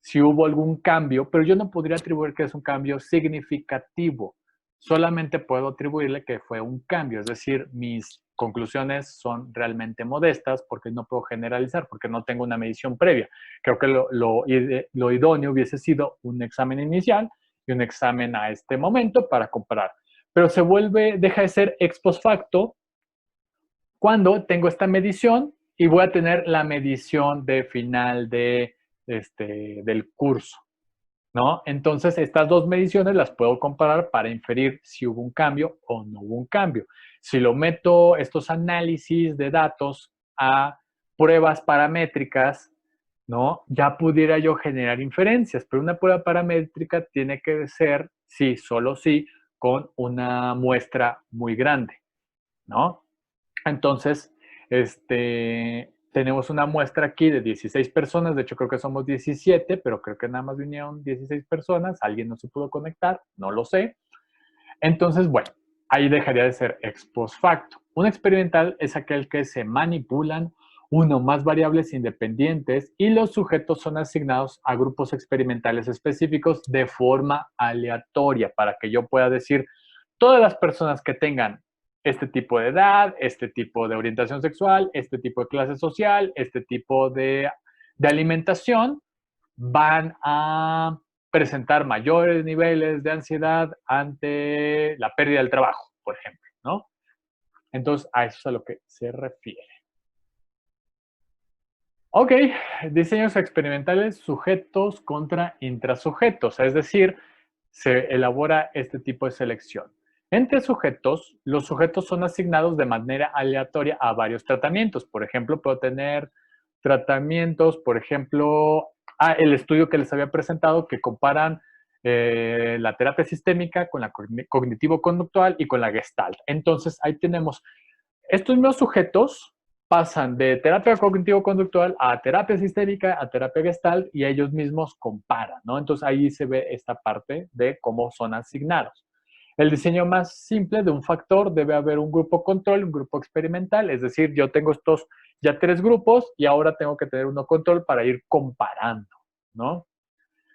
si hubo algún cambio, pero yo no podría atribuir que es un cambio significativo. Solamente puedo atribuirle que fue un cambio, es decir, mis conclusiones son realmente modestas porque no puedo generalizar, porque no tengo una medición previa. Creo que lo idóneo hubiese sido un examen inicial y un examen a este momento para comparar. Pero deja de ser ex post facto cuando tengo esta medición y voy a tener la medición de final del curso, ¿no? Entonces, estas dos mediciones las puedo comparar para inferir si hubo un cambio o no hubo un cambio. Si lo meto estos análisis de datos a pruebas paramétricas, ¿no? Ya pudiera yo generar inferencias, pero una prueba paramétrica tiene que ser, sí, solo sí, con una muestra muy grande, ¿no? Entonces, tenemos una muestra aquí de 16 personas, de hecho creo que somos 17, pero creo que nada más vinieron 16 personas, alguien no se pudo conectar, no lo sé. Entonces, bueno, ahí dejaría de ser ex post facto. Un experimental es aquel que se manipulan uno o más variables independientes y los sujetos son asignados a grupos experimentales específicos de forma aleatoria para que yo pueda decir todas las personas que tengan este tipo de edad, este tipo de orientación sexual, este tipo de clase social, este tipo de alimentación, van a presentar mayores niveles de ansiedad ante la pérdida del trabajo, por ejemplo, ¿no? Entonces, a eso es a lo que se refiere. Ok, diseños experimentales sujetos contra intrasujetos, es decir, se elabora este tipo de selección. Entre sujetos, los sujetos son asignados de manera aleatoria a varios tratamientos. Por ejemplo, puedo tener tratamientos, por ejemplo, el estudio que les había presentado que comparan la terapia sistémica con la cognitivo-conductual y con la Gestalt. Entonces, ahí tenemos estos mismos sujetos pasan de terapia cognitivo-conductual a terapia sistémica, a terapia Gestalt y ellos mismos comparan, ¿no? Entonces ahí se ve esta parte de cómo son asignados. El diseño más simple de un factor debe haber un grupo control, un grupo experimental, es decir, yo tengo estos ya tres grupos y ahora tengo que tener uno control para ir comparando, ¿no?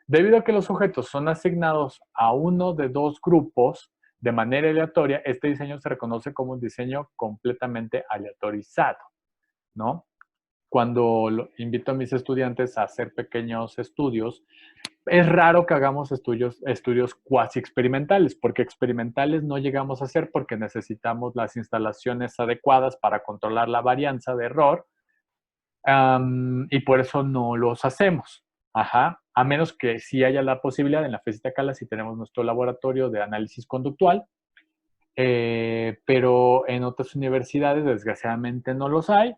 Debido a que los sujetos son asignados a uno de dos grupos de manera aleatoria, este diseño se reconoce como un diseño completamente aleatorizado, ¿no? Cuando invito a mis estudiantes a hacer pequeños estudios, es raro que hagamos estudios cuasi experimentales, porque experimentales no llegamos a hacer porque necesitamos las instalaciones adecuadas para controlar la varianza de error, y por eso no los hacemos. Ajá. A menos que sí haya la posibilidad en la FESITA Cala, si tenemos nuestro laboratorio de análisis conductual, pero en otras universidades desgraciadamente no los hay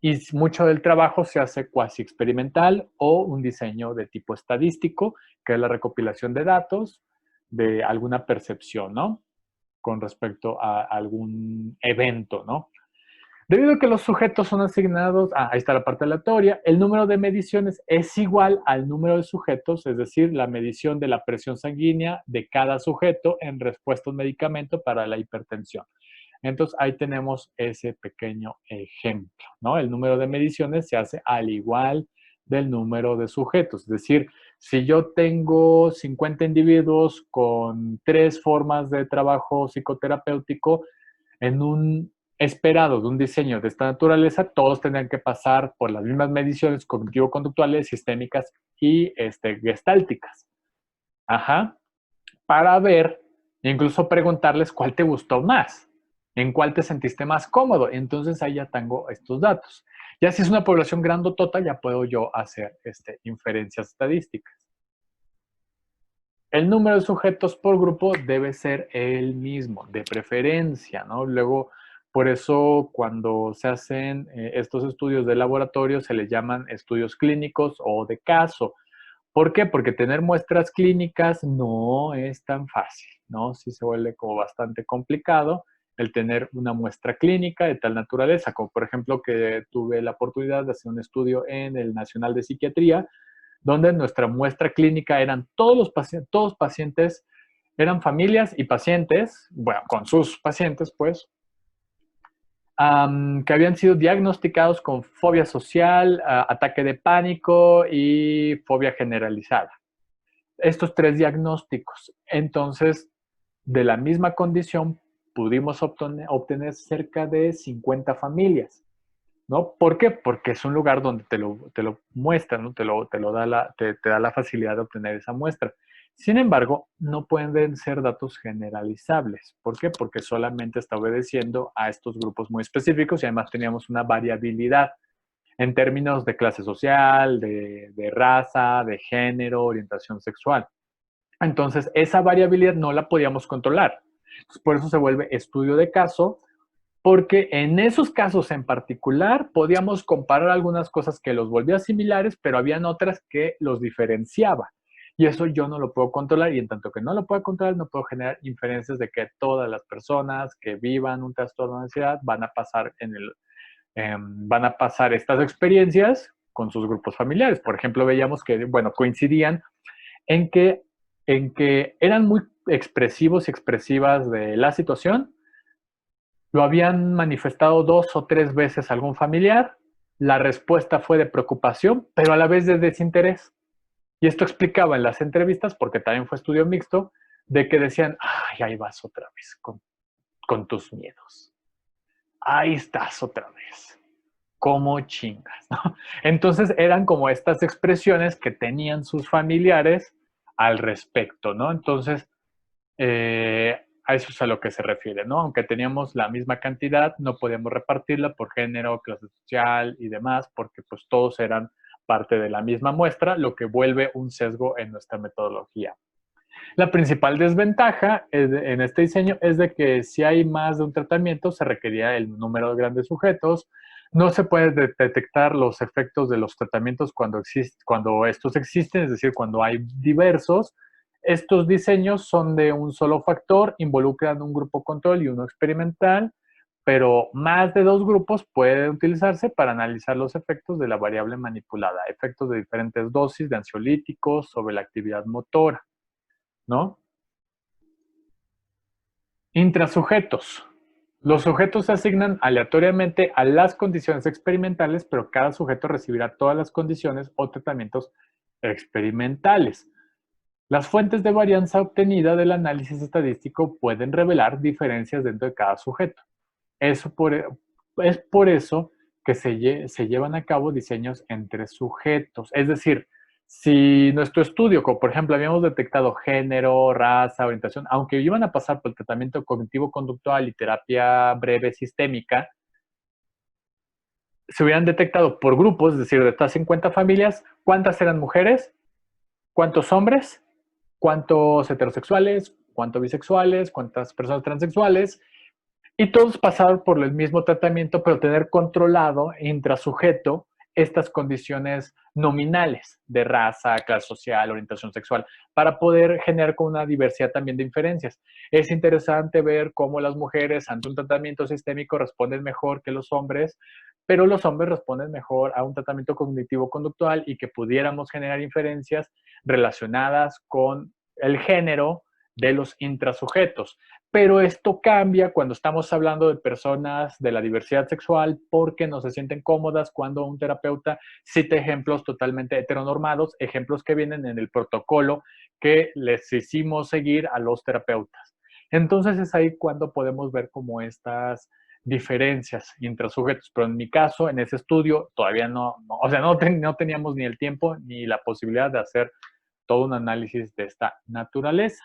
y mucho del trabajo se hace cuasi experimental o un diseño de tipo estadístico, que es la recopilación de datos de alguna percepción, ¿no? Con respecto a algún evento, ¿no? Debido a que los sujetos son asignados, ahí está la parte aleatoria, el número de mediciones es igual al número de sujetos, es decir, la medición de la presión sanguínea de cada sujeto en respuesta a un medicamento para la hipertensión. Entonces, ahí tenemos ese pequeño ejemplo, ¿no? El número de mediciones se hace al igual del número de sujetos. Es decir, si yo tengo 50 individuos con 3 formas de trabajo psicoterapéutico, en un esperado de un diseño de esta naturaleza, todos tendrían que pasar por las mismas mediciones cognitivo-conductuales, sistémicas y gestálticas. Ajá. Para ver, incluso preguntarles cuál te gustó más, en cuál te sentiste más cómodo. Entonces ahí ya tengo estos datos. Ya si es una población grandotota, ya puedo yo hacer inferencias estadísticas. El número de sujetos por grupo debe ser el mismo, de preferencia, ¿no? Luego, por eso cuando se hacen estos estudios de laboratorio se les llaman estudios clínicos o de caso. ¿Por qué? Porque tener muestras clínicas no es tan fácil, ¿no? Sí se vuelve como bastante complicado el tener una muestra clínica de tal naturaleza, como por ejemplo que tuve la oportunidad de hacer un estudio en el Nacional de Psiquiatría, donde nuestra muestra clínica eran todos pacientes Eran familias y pacientes, bueno, con sus pacientes, pues, que habían sido diagnosticados con fobia social, ataque de pánico y fobia generalizada. Estos tres diagnósticos. Entonces, de la misma condición, pudimos obtener cerca de 50 familias, ¿no? ¿Por qué? Porque es un lugar donde te lo muestra, ¿no? Te da la facilidad de obtener esa muestra. Sin embargo, no pueden ser datos generalizables. ¿Por qué? Porque solamente está obedeciendo a estos grupos muy específicos y además teníamos una variabilidad en términos de clase social, de raza, de género, orientación sexual. Entonces, esa variabilidad no la podíamos controlar. Por eso se vuelve estudio de caso, porque en esos casos en particular podíamos comparar algunas cosas que los volvía similares, pero habían otras que los diferenciaba. Y eso yo no lo puedo controlar y en tanto que no lo puedo controlar, no puedo generar inferencias de que todas las personas que vivan un trastorno de ansiedad van a pasar estas experiencias con sus grupos familiares. Por ejemplo, veíamos que, bueno, coincidían en que, en que eran muy expresivos y expresivas de la situación, lo habían manifestado 2 o 3 veces algún familiar, la respuesta fue de preocupación, pero a la vez de desinterés. Y esto explicaba en las entrevistas, porque también fue estudio mixto, de que decían, ay, ahí vas otra vez con tus miedos. Ahí estás otra vez. ¿Cómo chingas? ¿No? Entonces eran como estas expresiones que tenían sus familiares al respecto, ¿no? Entonces, a eso es a lo que se refiere, ¿no? Aunque teníamos la misma cantidad, no podíamos repartirla por género, clase social y demás, porque pues todos eran parte de la misma muestra, lo que vuelve un sesgo en nuestra metodología. La principal desventaja en este diseño es de que si hay más de un tratamiento, se requería el número de grandes sujetos, no se puede detectar los efectos de los tratamientos cuando estos existen, es decir, cuando hay diversos. Estos diseños son de un solo factor, involucran un grupo control y uno experimental, pero más de 2 grupos pueden utilizarse para analizar los efectos de la variable manipulada, efectos de diferentes dosis de ansiolíticos sobre la actividad motora, ¿no? Intrasujetos. Los sujetos se asignan aleatoriamente a las condiciones experimentales, pero cada sujeto recibirá todas las condiciones o tratamientos experimentales. Las fuentes de varianza obtenida del análisis estadístico pueden revelar diferencias dentro de cada sujeto. Es por eso que se llevan a cabo diseños entre sujetos. Es decir, si nuestro estudio, como por ejemplo habíamos detectado género, raza, orientación, aunque iban a pasar por el tratamiento cognitivo-conductual y terapia breve sistémica, se hubieran detectado por grupos, es decir, de estas 50 familias, cuántas eran mujeres, cuántos hombres, cuántos heterosexuales, cuántos bisexuales, cuántas personas transexuales, y todos pasaron por el mismo tratamiento, pero tener controlado intrasujeto estas condiciones nominales de raza, clase social, orientación sexual, para poder generar con una diversidad también de inferencias. Es interesante ver cómo las mujeres ante un tratamiento sistémico responden mejor que los hombres, pero los hombres responden mejor a un tratamiento cognitivo-conductual y que pudiéramos generar inferencias relacionadas con el género de los intrasujetos. Pero esto cambia cuando estamos hablando de personas de la diversidad sexual porque no se sienten cómodas cuando un terapeuta cita ejemplos totalmente heteronormados, ejemplos que vienen en el protocolo que les hicimos seguir a los terapeutas. Entonces es ahí cuando podemos ver como estas diferencias intrasujetos, pero en mi caso, en ese estudio, todavía o sea, no teníamos ni el tiempo ni la posibilidad de hacer todo un análisis de esta naturaleza.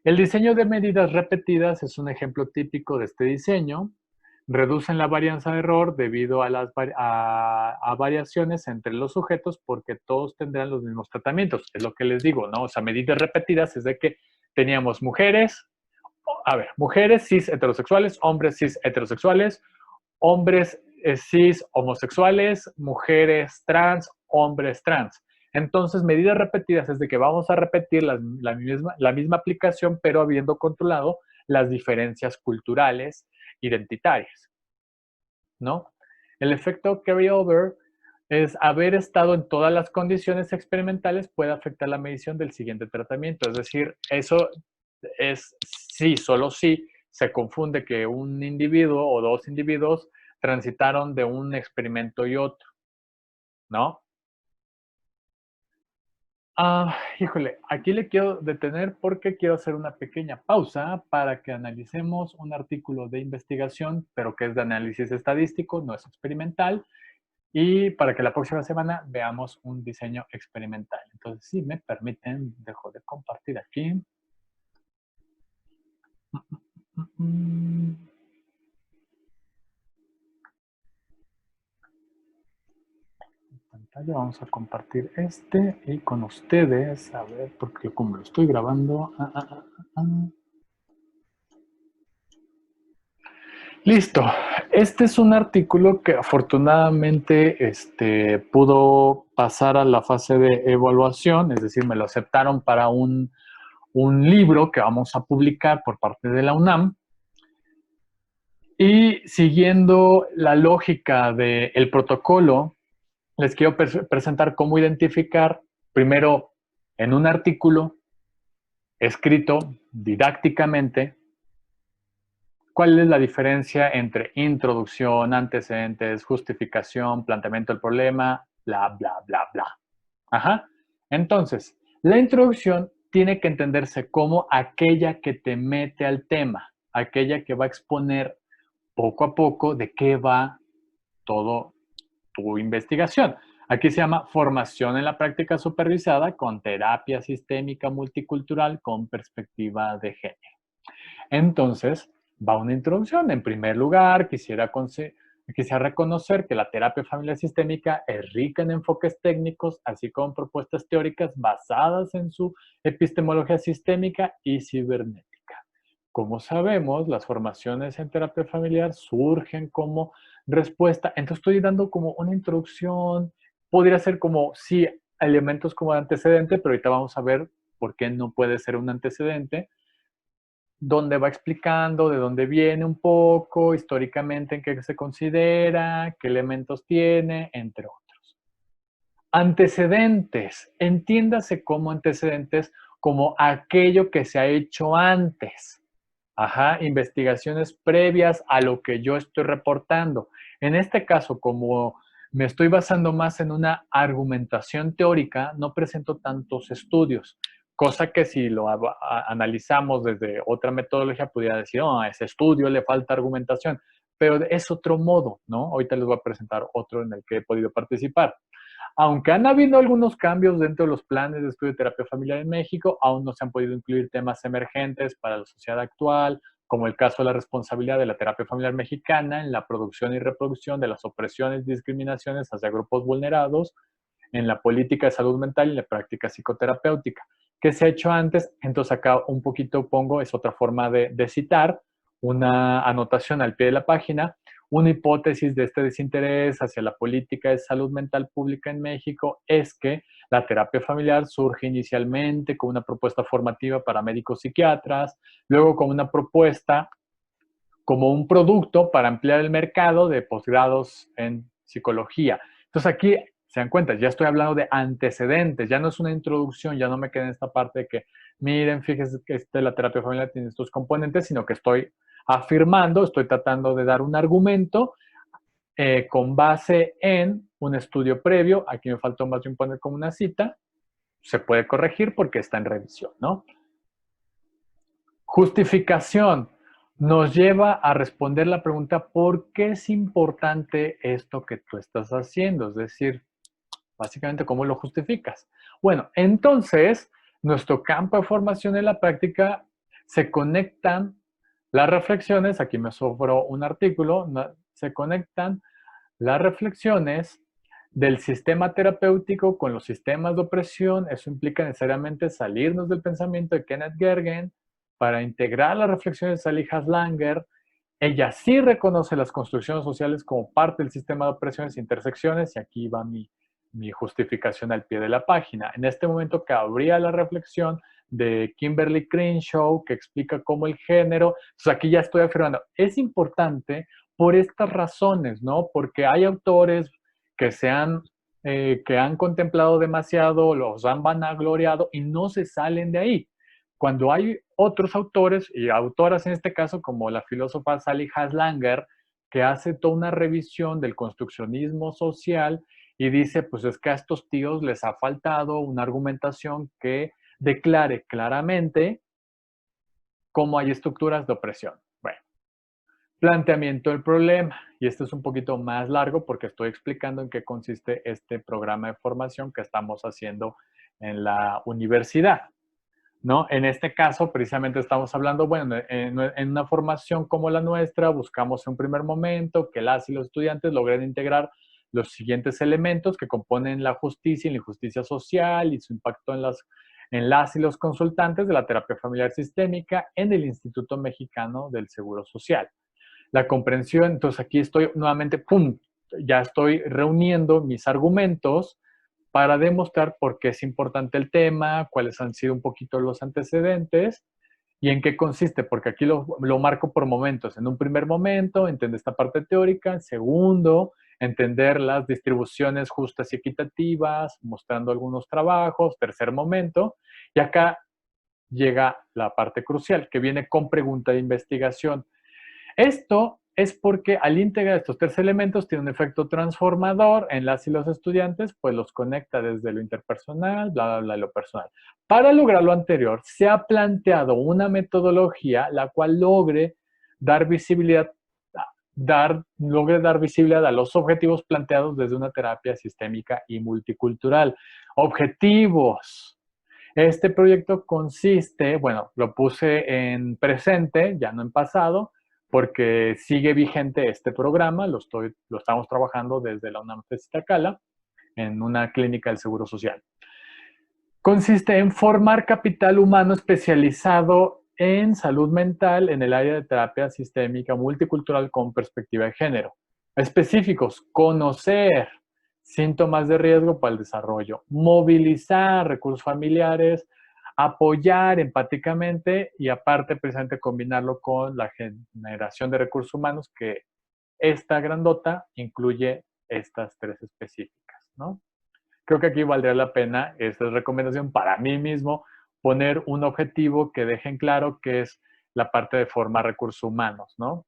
El diseño de medidas repetidas es un ejemplo típico de este diseño. Reducen la varianza de error debido a variaciones entre los sujetos porque todos tendrán los mismos tratamientos. Es lo que les digo, ¿no? O sea, medidas repetidas es de que teníamos mujeres cis heterosexuales, hombres cis heterosexuales, hombres cis homosexuales, mujeres trans, hombres trans. Entonces, medidas repetidas es de que vamos a repetir la misma aplicación, pero habiendo controlado las diferencias culturales identitarias, ¿no? El efecto carryover es haber estado en todas las condiciones experimentales puede afectar la medición del siguiente tratamiento. Es decir, eso es sí, solo sí, se confunde que un individuo o dos individuos transitaron de un experimento y otro, ¿no? Híjole, aquí le quiero detener porque quiero hacer una pequeña pausa para que analicemos un artículo de investigación, pero que es de análisis estadístico, no es experimental, y para que la próxima semana veamos un diseño experimental. Entonces, si me permiten, dejo de compartir aquí. Pantalla, vamos a compartir este y con ustedes, a ver, porque como lo estoy grabando. Listo. Este es un artículo que afortunadamente pudo pasar a la fase de evaluación, es decir, me lo aceptaron para un libro que vamos a publicar por parte de la UNAM. Y siguiendo la lógica del protocolo, les quiero presentar cómo identificar, primero, en un artículo escrito didácticamente, cuál es la diferencia entre introducción, antecedentes, justificación, planteamiento del problema, bla, bla, bla, bla. Ajá. Entonces, la introducción tiene que entenderse como aquella que te mete al tema, aquella que va a exponer poco a poco de qué va todo tu investigación. Aquí se llama formación en la práctica supervisada con terapia sistémica multicultural con perspectiva de género. Entonces, va una introducción. En primer lugar, quisiera reconocer que la terapia familiar sistémica es rica en enfoques técnicos, así como propuestas teóricas basadas en su epistemología sistémica y cibernética. Como sabemos, las formaciones en terapia familiar surgen como respuesta. Entonces estoy dando como una introducción, podría ser como, sí, elementos como antecedente, pero ahorita vamos a ver por qué no puede ser un antecedente, donde va explicando de dónde viene un poco, históricamente en qué se considera, qué elementos tiene, entre otros. Antecedentes, entiéndase como antecedentes como aquello que se ha hecho antes. Ajá, investigaciones previas a lo que yo estoy reportando. En este caso, como me estoy basando más en una argumentación teórica, no presento tantos estudios, cosa que si lo analizamos desde otra metodología, pudiera decir, oh, a ese estudio le falta argumentación, pero es otro modo, ¿no? Ahorita les voy a presentar otro en el que he podido participar. Aunque han habido algunos cambios dentro de los planes de estudio de terapia familiar en México, aún no se han podido incluir temas emergentes para la sociedad actual, como el caso de la responsabilidad de la terapia familiar mexicana en la producción y reproducción de las opresiones y discriminaciones hacia grupos vulnerados, en la política de salud mental y en la práctica psicoterapéutica. ¿Qué se ha hecho antes? Entonces acá un poquito pongo, es otra forma de citar, una anotación al pie de la página. Una hipótesis de este desinterés hacia la política de salud mental pública en México es que la terapia familiar surge inicialmente como una propuesta formativa para médicos psiquiatras, luego como una propuesta, como un producto para ampliar el mercado de posgrados en psicología. Entonces aquí se dan cuenta, ya estoy hablando de antecedentes, ya no es una introducción, ya no me queda en esta parte de que, miren, fíjense que la terapia familiar tiene estos componentes, sino que estoy afirmando, estoy tratando de dar un argumento con base en un estudio previo. Aquí me faltó más bien poner como una cita, se puede corregir porque está en revisión, ¿no? Justificación nos lleva a responder la pregunta, ¿por qué es importante esto que tú estás haciendo? Es decir, básicamente, ¿cómo lo justificas? Bueno, entonces, nuestro campo de formación en la práctica se conectan las reflexiones, aquí me sobró un artículo, se conectan las reflexiones del sistema terapéutico con los sistemas de opresión. Eso implica necesariamente salirnos del pensamiento de Kenneth Gergen para integrar las reflexiones de Sally Haslanger. Ella sí reconoce las construcciones sociales como parte del sistema de opresiones e intersecciones, y aquí va mi justificación al pie de la página. En este momento cabría la reflexión de Kimberly Crenshaw, que explica cómo el género, entonces aquí ya estoy afirmando, es importante por estas razones, ¿no? Porque hay autores que han contemplado demasiado, los han vanagloriado y no se salen de ahí. Cuando hay otros autores y autoras en este caso, como la filósofa Sally Haslanger, que hace toda una revisión del construccionismo social y dice, pues es que a estos tíos les ha faltado una argumentación que declare claramente cómo hay estructuras de opresión. Bueno, planteamiento del problema. Y esto es un poquito más largo porque estoy explicando en qué consiste este programa de formación que estamos haciendo en la universidad, ¿no? En este caso, precisamente estamos hablando, bueno, en una formación como la nuestra, buscamos en un primer momento que las y los estudiantes logren integrar los siguientes elementos que componen la justicia y la injusticia social y su impacto en las y los consultantes de la terapia familiar sistémica en el Instituto Mexicano del Seguro Social. La comprensión, entonces aquí estoy nuevamente, ¡pum!, ya estoy reuniendo mis argumentos para demostrar por qué es importante el tema, cuáles han sido un poquito los antecedentes y en qué consiste, porque aquí lo marco por momentos. En un primer momento, entender esta parte teórica. En segundo, entender las distribuciones justas y equitativas, mostrando algunos trabajos. Tercer momento, y acá llega la parte crucial, que viene con pregunta de investigación. Esto es porque al integrar estos tres elementos tiene un efecto transformador en las y los estudiantes, pues los conecta desde lo interpersonal, bla, bla, bla, lo personal. Para lograr lo anterior, se ha planteado una metodología la cual logre dar visibilidad a los objetivos planteados desde una terapia sistémica y multicultural. Objetivos. Este proyecto consiste, bueno, lo puse en presente, ya no en pasado, porque sigue vigente este programa, lo estamos trabajando desde la UNAM Iztacala, en una clínica del Seguro Social. Consiste en formar capital humano especializado en salud mental en el área de terapia sistémica multicultural con perspectiva de género. Específicos, conocer síntomas de riesgo para el desarrollo, movilizar recursos familiares, apoyar empáticamente y aparte precisamente combinarlo con la generación de recursos humanos, que esta grandota incluye estas tres específicas, ¿no? Creo que aquí valdría la pena, esta es recomendación para mí mismo, poner un objetivo que dejen claro que es la parte de formar recursos humanos, ¿no?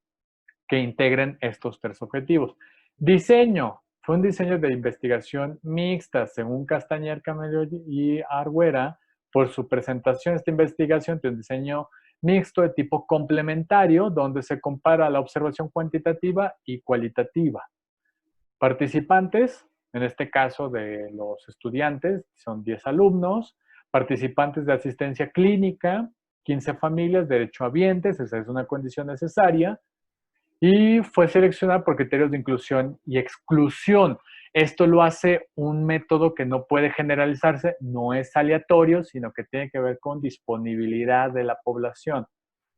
Que integren estos tres objetivos. Diseño. Fue un diseño de investigación mixta, según Castañer, Camello y Arguera. Por su presentación, esta investigación tiene un diseño mixto de tipo complementario, donde se compara la observación cuantitativa y cualitativa. Participantes, en este caso de los estudiantes, son 10 alumnos. Participantes de asistencia clínica, 15 familias, derechohabientes, esa es una condición necesaria. Y fue seleccionada por criterios de inclusión y exclusión. Esto lo hace un método que no puede generalizarse, no es aleatorio, sino que tiene que ver con disponibilidad de la población,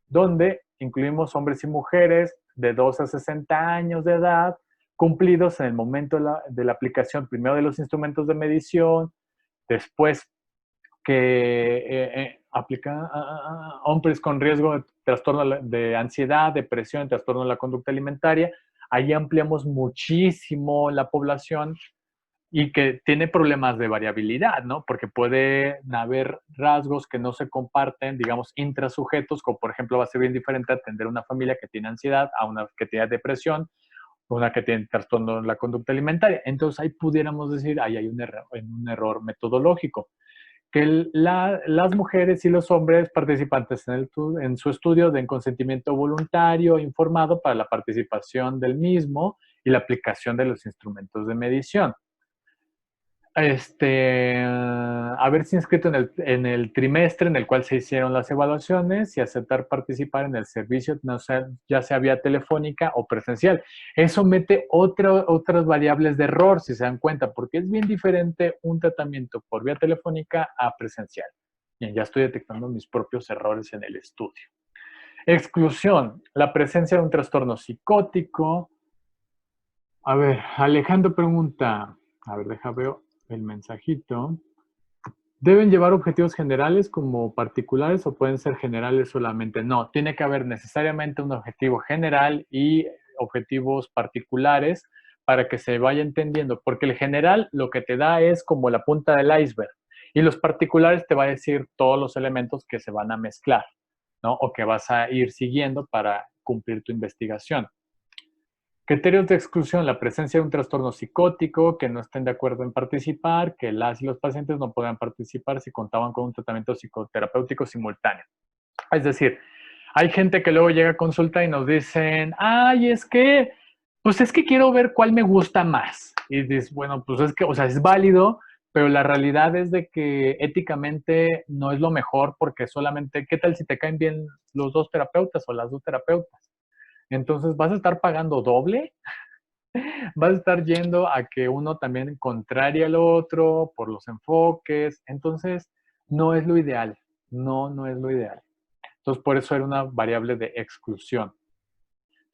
donde incluimos hombres y mujeres de 2 a 60 años de edad, cumplidos en el momento de la aplicación, primero de los instrumentos de medición, después que aplica a hombres con riesgo de trastorno de ansiedad, depresión, trastorno de la conducta alimentaria. Ahí ampliamos muchísimo la población y que tiene problemas de variabilidad, ¿no? Porque puede haber rasgos que no se comparten, digamos, intrasujetos, como por ejemplo va a ser bien diferente atender a una familia que tiene ansiedad a una que tiene depresión, una que tiene trastorno de la conducta alimentaria. Entonces ahí pudiéramos decir, ahí hay un error metodológico, que las mujeres y los hombres participantes en su estudio den consentimiento voluntario informado para la participación del mismo y la aplicación de los instrumentos de medición. Haberse inscrito en el trimestre en el cual se hicieron las evaluaciones y aceptar participar en el servicio, no sé, ya sea vía telefónica o presencial. Eso mete otras variables de error, si se dan cuenta, porque es bien diferente un tratamiento por vía telefónica a presencial. Bien, ya estoy detectando mis propios errores en el estudio. Exclusión, la presencia de un trastorno psicótico. A ver, Alejandro pregunta, a ver, veo el mensajito. ¿Deben llevar objetivos generales como particulares o pueden ser generales solamente? No, tiene que haber necesariamente un objetivo general y objetivos particulares para que se vaya entendiendo, porque el general lo que te da es como la punta del iceberg y los particulares te va a decir todos los elementos que se van a mezclar, ¿no? O que vas a ir siguiendo para cumplir tu investigación. Criterios de exclusión, la presencia de un trastorno psicótico, que no estén de acuerdo en participar, que las y los pacientes no puedan participar si contaban con un tratamiento psicoterapéutico simultáneo. Es decir, hay gente que luego llega a consulta y nos dicen, ay, pues es que quiero ver cuál me gusta más. Y dices, bueno, pues es que, o sea, es válido, pero la realidad es de que éticamente no es lo mejor porque solamente, ¿qué tal si te caen bien los dos terapeutas o las dos terapeutas? Entonces, ¿vas a estar pagando doble? ¿Vas a estar yendo a que uno también contrarie al otro por los enfoques? Entonces, no es lo ideal. No, no es lo ideal. Entonces, por eso era una variable de exclusión.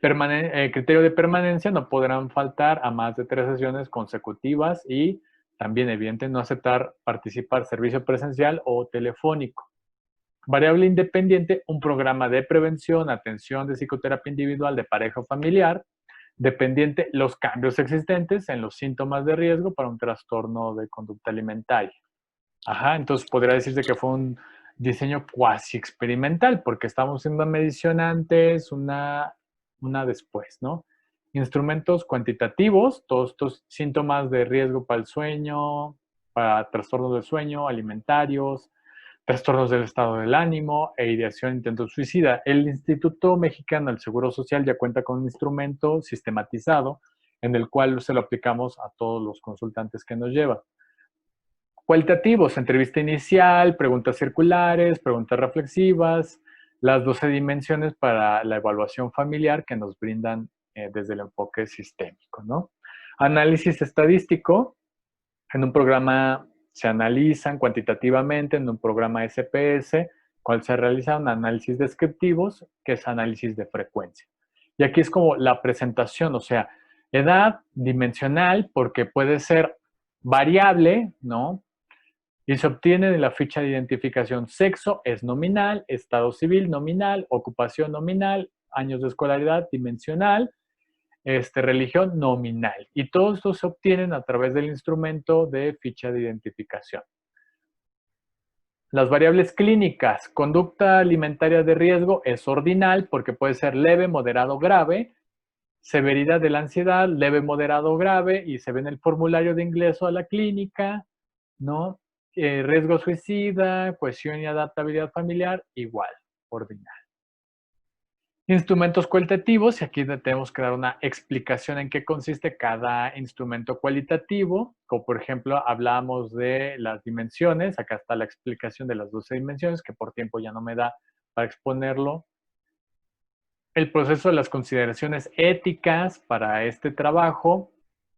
Criterio de permanencia, no podrán faltar a más de 3 sesiones consecutivas y también, evidente, no aceptar participar servicio presencial o telefónico. Variable independiente, un programa de prevención, atención de psicoterapia individual de pareja o familiar. Dependiente, los cambios existentes en los síntomas de riesgo para un trastorno de conducta alimentaria. Ajá, entonces podría decirse que fue un diseño cuasi experimental, porque estamos haciendo una medición antes, una después, ¿no? Instrumentos cuantitativos, todos estos síntomas de riesgo para el sueño, para trastornos del sueño, alimentarios, trastornos del estado del ánimo e ideación intento suicida. El Instituto Mexicano del Seguro Social ya cuenta con un instrumento sistematizado en el cual se lo aplicamos a todos los consultantes que nos llevan. Cualitativos, entrevista inicial, preguntas circulares, preguntas reflexivas, las 12 dimensiones para la evaluación familiar que nos brindan desde el enfoque sistémico, ¿no? Análisis estadístico, en un programa se analizan cuantitativamente, en un programa SPS, cual se realizan análisis descriptivos, que es análisis de frecuencia. Y aquí es como la presentación, o sea, edad dimensional, porque puede ser variable, ¿no? Y se obtiene de la ficha de identificación. Sexo es nominal, estado civil nominal, ocupación nominal, años de escolaridad dimensional, religión nominal. Y todo esto se obtienen a través del instrumento de ficha de identificación. Las variables clínicas, conducta alimentaria de riesgo es ordinal porque puede ser leve, moderado, grave. Severidad de la ansiedad, leve, moderado, grave, y se ve en el formulario de ingreso a la clínica, ¿no? Riesgo suicida, cohesión y adaptabilidad familiar, igual, ordinal. Instrumentos cualitativos, y aquí tenemos que dar una explicación en qué consiste cada instrumento cualitativo, como por ejemplo hablamos de las dimensiones, acá está la explicación de las 12 dimensiones, que por tiempo ya no me da para exponerlo. El proceso de las consideraciones éticas para este trabajo,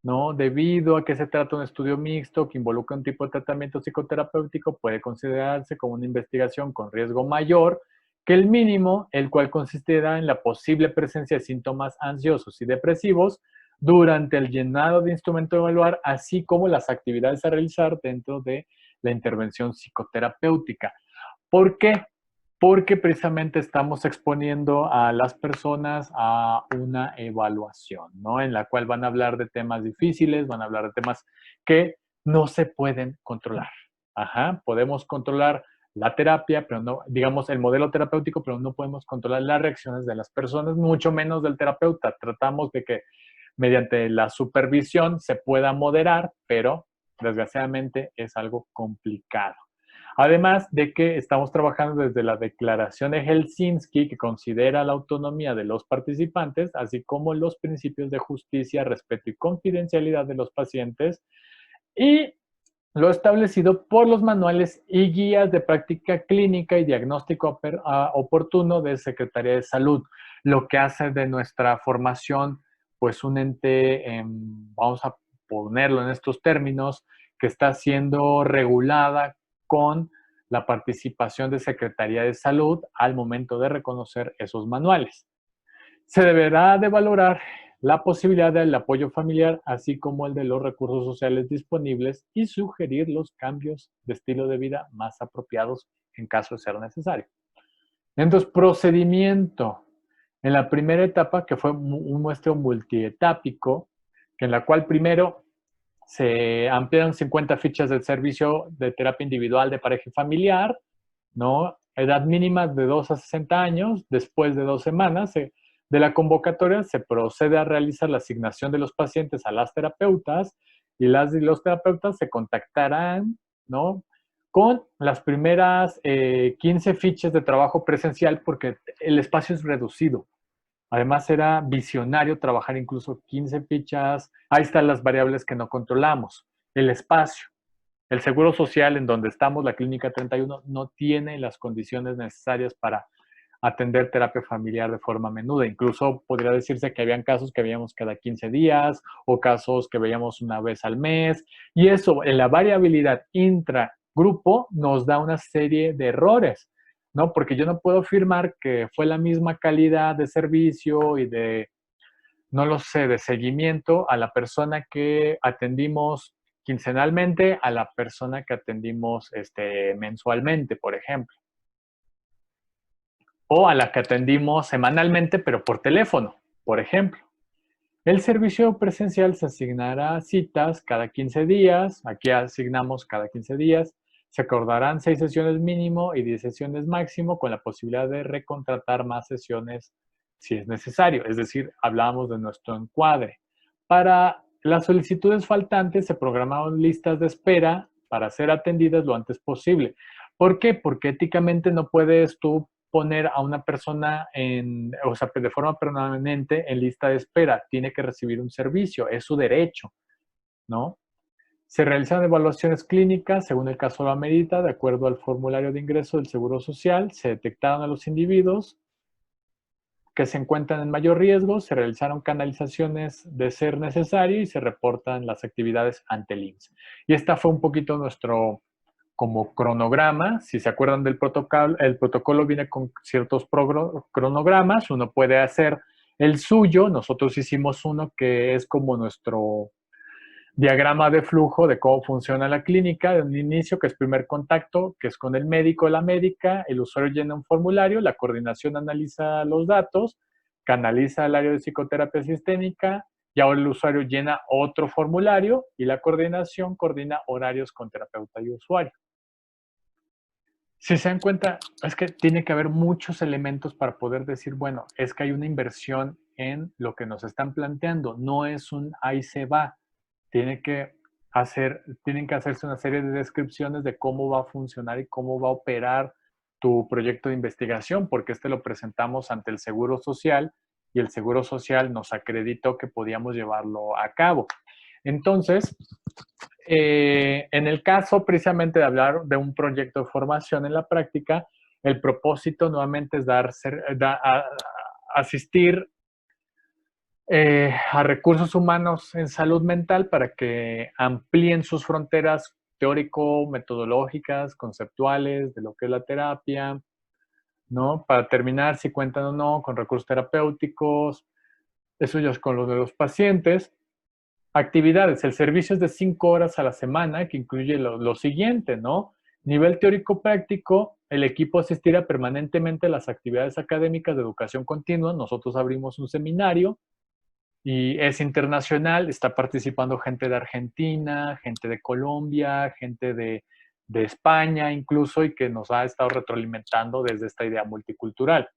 ¿no? Debido a que se trata de un estudio mixto que involucra un tipo de tratamiento psicoterapéutico, puede considerarse como una investigación con riesgo mayor que el mínimo, el cual consistirá en la posible presencia de síntomas ansiosos y depresivos durante el llenado de instrumento de evaluar, así como las actividades a realizar dentro de la intervención psicoterapéutica. ¿Por qué? Porque precisamente estamos exponiendo a las personas a una evaluación, ¿no? En la cual van a hablar de temas difíciles, van a hablar de temas que no se pueden controlar. Ajá, podemos controlar la terapia, pero no, digamos, el modelo terapéutico, pero no podemos controlar las reacciones de las personas, mucho menos del terapeuta. Tratamos de que mediante la supervisión se pueda moderar, pero desgraciadamente es algo complicado. Además de que estamos trabajando desde la Declaración de Helsinki, que considera la autonomía de los participantes, así como los principios de justicia, respeto y confidencialidad de los pacientes, y lo establecido por los manuales y guías de práctica clínica y diagnóstico oportuno de Secretaría de Salud, lo que hace de nuestra formación pues un ente, vamos a ponerlo en estos términos, que está siendo regulada con la participación de Secretaría de Salud al momento de reconocer esos manuales. Se deberá de valorar la posibilidad del apoyo familiar, así como el de los recursos sociales disponibles y sugerir los cambios de estilo de vida más apropiados en caso de ser necesario. Entonces, procedimiento. En la primera etapa, que fue un muestreo multietápico, en la cual primero se ampliaron 50 fichas del servicio de terapia individual de pareja y familiar, ¿no? edad mínima de 2 a 60 años. Después de 2 semanas de la convocatoria se procede a realizar la asignación de los pacientes a las terapeutas y las y los terapeutas se contactarán, ¿no?, con las primeras 15 fichas de trabajo presencial porque el espacio es reducido. Además, era visionario trabajar incluso 15 fichas. Ahí están las variables que no controlamos. El espacio. El Seguro Social en donde estamos, la Clínica 31, no tiene las condiciones necesarias para atender terapia familiar de forma menuda. Incluso podría decirse que habían casos que veíamos cada 15 días o casos que veíamos una vez al mes. Y eso, en la variabilidad intragrupo, nos da una serie de errores, ¿no? Porque yo no puedo afirmar que fue la misma calidad de servicio y de, no lo sé, de seguimiento a la persona que atendimos quincenalmente a la persona que atendimos mensualmente, por ejemplo, o a la que atendimos semanalmente, pero por teléfono, por ejemplo. El servicio presencial se asignará citas cada 15 días, aquí asignamos cada 15 días, se acordarán 6 sesiones mínimo y 10 sesiones máximo con la posibilidad de recontratar más sesiones si es necesario, es decir, hablábamos de nuestro encuadre. Para las solicitudes faltantes se programaron listas de espera para ser atendidas lo antes posible. ¿Por qué? Porque éticamente no puedes tú poner a una persona o sea, de forma permanente en lista de espera. Tiene que recibir un servicio, es su derecho, ¿no? Se realizan evaluaciones clínicas según el caso lo amerita, de acuerdo al formulario de ingreso del Seguro Social. Se detectaron a los individuos que se encuentran en mayor riesgo, se realizaron canalizaciones de ser necesario y se reportan las actividades ante el IMSS. Y esta fue un poquito nuestro como cronograma. Si se acuerdan del protocolo, el protocolo viene con ciertos cronogramas, uno puede hacer el suyo, nosotros hicimos uno que es como nuestro diagrama de flujo de cómo funciona la clínica, de un inicio, que es primer contacto, que es con el médico o la médica, el usuario llena un formulario, la coordinación analiza los datos, canaliza el área de psicoterapia sistémica, y ahora el usuario llena otro formulario y la coordinación coordina horarios con terapeuta y usuario. Si se dan cuenta, es que tiene que haber muchos elementos para poder decir, bueno, es que hay una inversión en lo que nos están planteando, no es un ahí se va. Tienen que hacerse una serie de descripciones de cómo va a funcionar y cómo va a operar tu proyecto de investigación, porque lo presentamos ante el Seguro Social y el Seguro Social nos acreditó que podíamos llevarlo a cabo. Entonces, en el caso precisamente de hablar de un proyecto de formación en la práctica, el propósito nuevamente es asistir a recursos humanos en salud mental para que amplíen sus fronteras teórico-metodológicas, conceptuales de lo que es la terapia, ¿no? Para terminar, si cuentan o no con recursos terapéuticos, eso ya es con lo de los pacientes. Actividades, el servicio es de 5 horas a la semana, que incluye lo siguiente, ¿no? Nivel teórico práctico, el equipo asistirá permanentemente a las actividades académicas de educación continua. Nosotros abrimos un seminario y es internacional, está participando gente de Argentina, gente de Colombia, gente de España incluso, y que nos ha estado retroalimentando desde esta idea multicultural.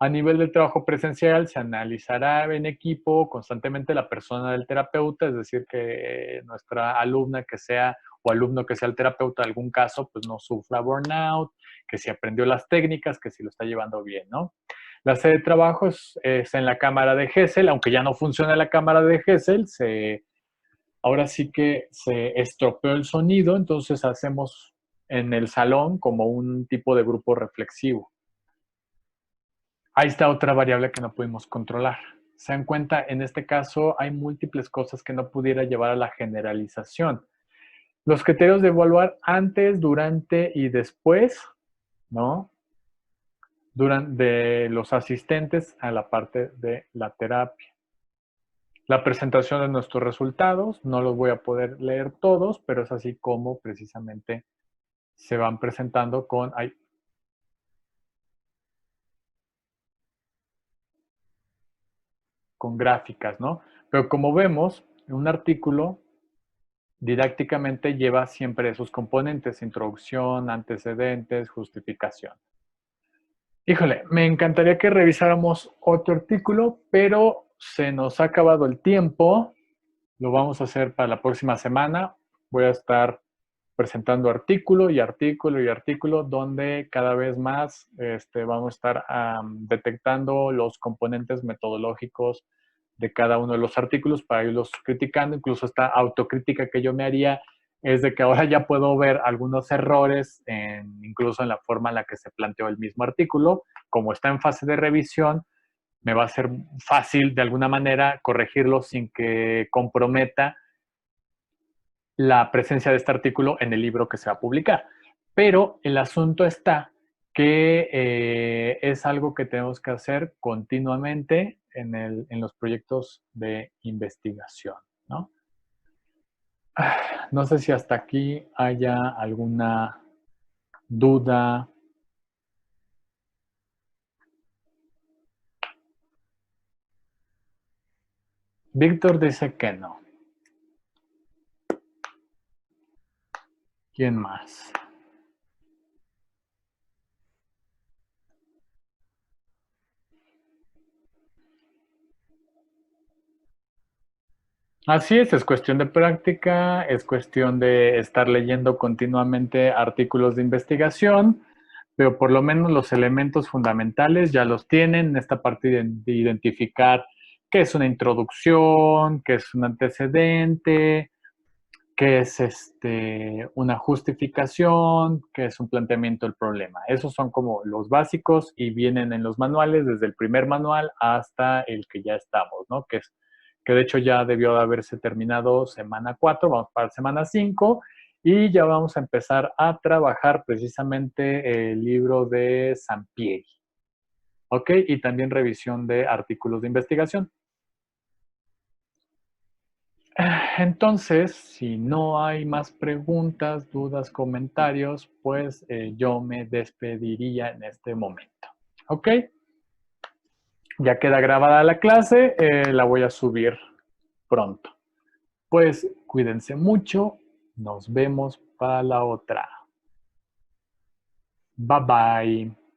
A nivel del trabajo presencial, se analizará en equipo constantemente la persona del terapeuta, es decir, que nuestra alumna que sea o alumno que sea el terapeuta en algún caso, pues no sufra burnout, que si aprendió las técnicas, que si lo está llevando bien, ¿no? La sede de trabajo es en la cámara de Gesell, aunque ya no funciona la cámara de Gesell, ahora sí que se estropeó el sonido, entonces hacemos en el salón como un tipo de grupo reflexivo. Ahí está otra variable que no pudimos controlar. Se dan cuenta, en este caso hay múltiples cosas que no pudiera llevar a la generalización. Los criterios de evaluar antes, durante y después, ¿no? De los asistentes a la parte de la terapia. La presentación de nuestros resultados, no los voy a poder leer todos, pero es así como precisamente se van presentando con gráficas, ¿no? Pero como vemos, en un artículo didácticamente lleva siempre esos componentes: introducción, antecedentes, justificación. Híjole, me encantaría que revisáramos otro artículo, pero se nos ha acabado el tiempo. Lo vamos a hacer para la próxima semana. Voy a estar presentando artículo y artículo y artículo, donde cada vez más vamos a estar detectando los componentes metodológicos de cada uno de los artículos para irlos criticando. Incluso esta autocrítica que yo me haría es de que ahora ya puedo ver algunos errores, incluso en la forma en la que se planteó el mismo artículo. Como está en fase de revisión, me va a ser fácil de alguna manera corregirlo sin que comprometa la presencia de este artículo en el libro que se va a publicar. Pero el asunto está que es algo que tenemos que hacer continuamente en los proyectos de investigación, ¿no? No sé si hasta aquí haya alguna duda. Víctor dice que no. ¿Quién más? Así es cuestión de práctica, es cuestión de estar leyendo continuamente artículos de investigación, pero por lo menos los elementos fundamentales ya los tienen en esta parte de identificar qué es una introducción, qué es un antecedente, qué es una justificación, qué es un planteamiento del problema. Esos son como los básicos y vienen en los manuales, desde el primer manual hasta el que ya estamos, ¿no? Que de hecho ya debió de haberse terminado semana 4, vamos para semana 5 y ya vamos a empezar a trabajar precisamente el libro de Sampieri, ¿ok? Y también revisión de artículos de investigación. Entonces, si no hay más preguntas, dudas, comentarios, pues yo me despediría en este momento. ¿Ok? Ya queda grabada la clase, la voy a subir pronto. Pues cuídense mucho, nos vemos para la otra. Bye bye.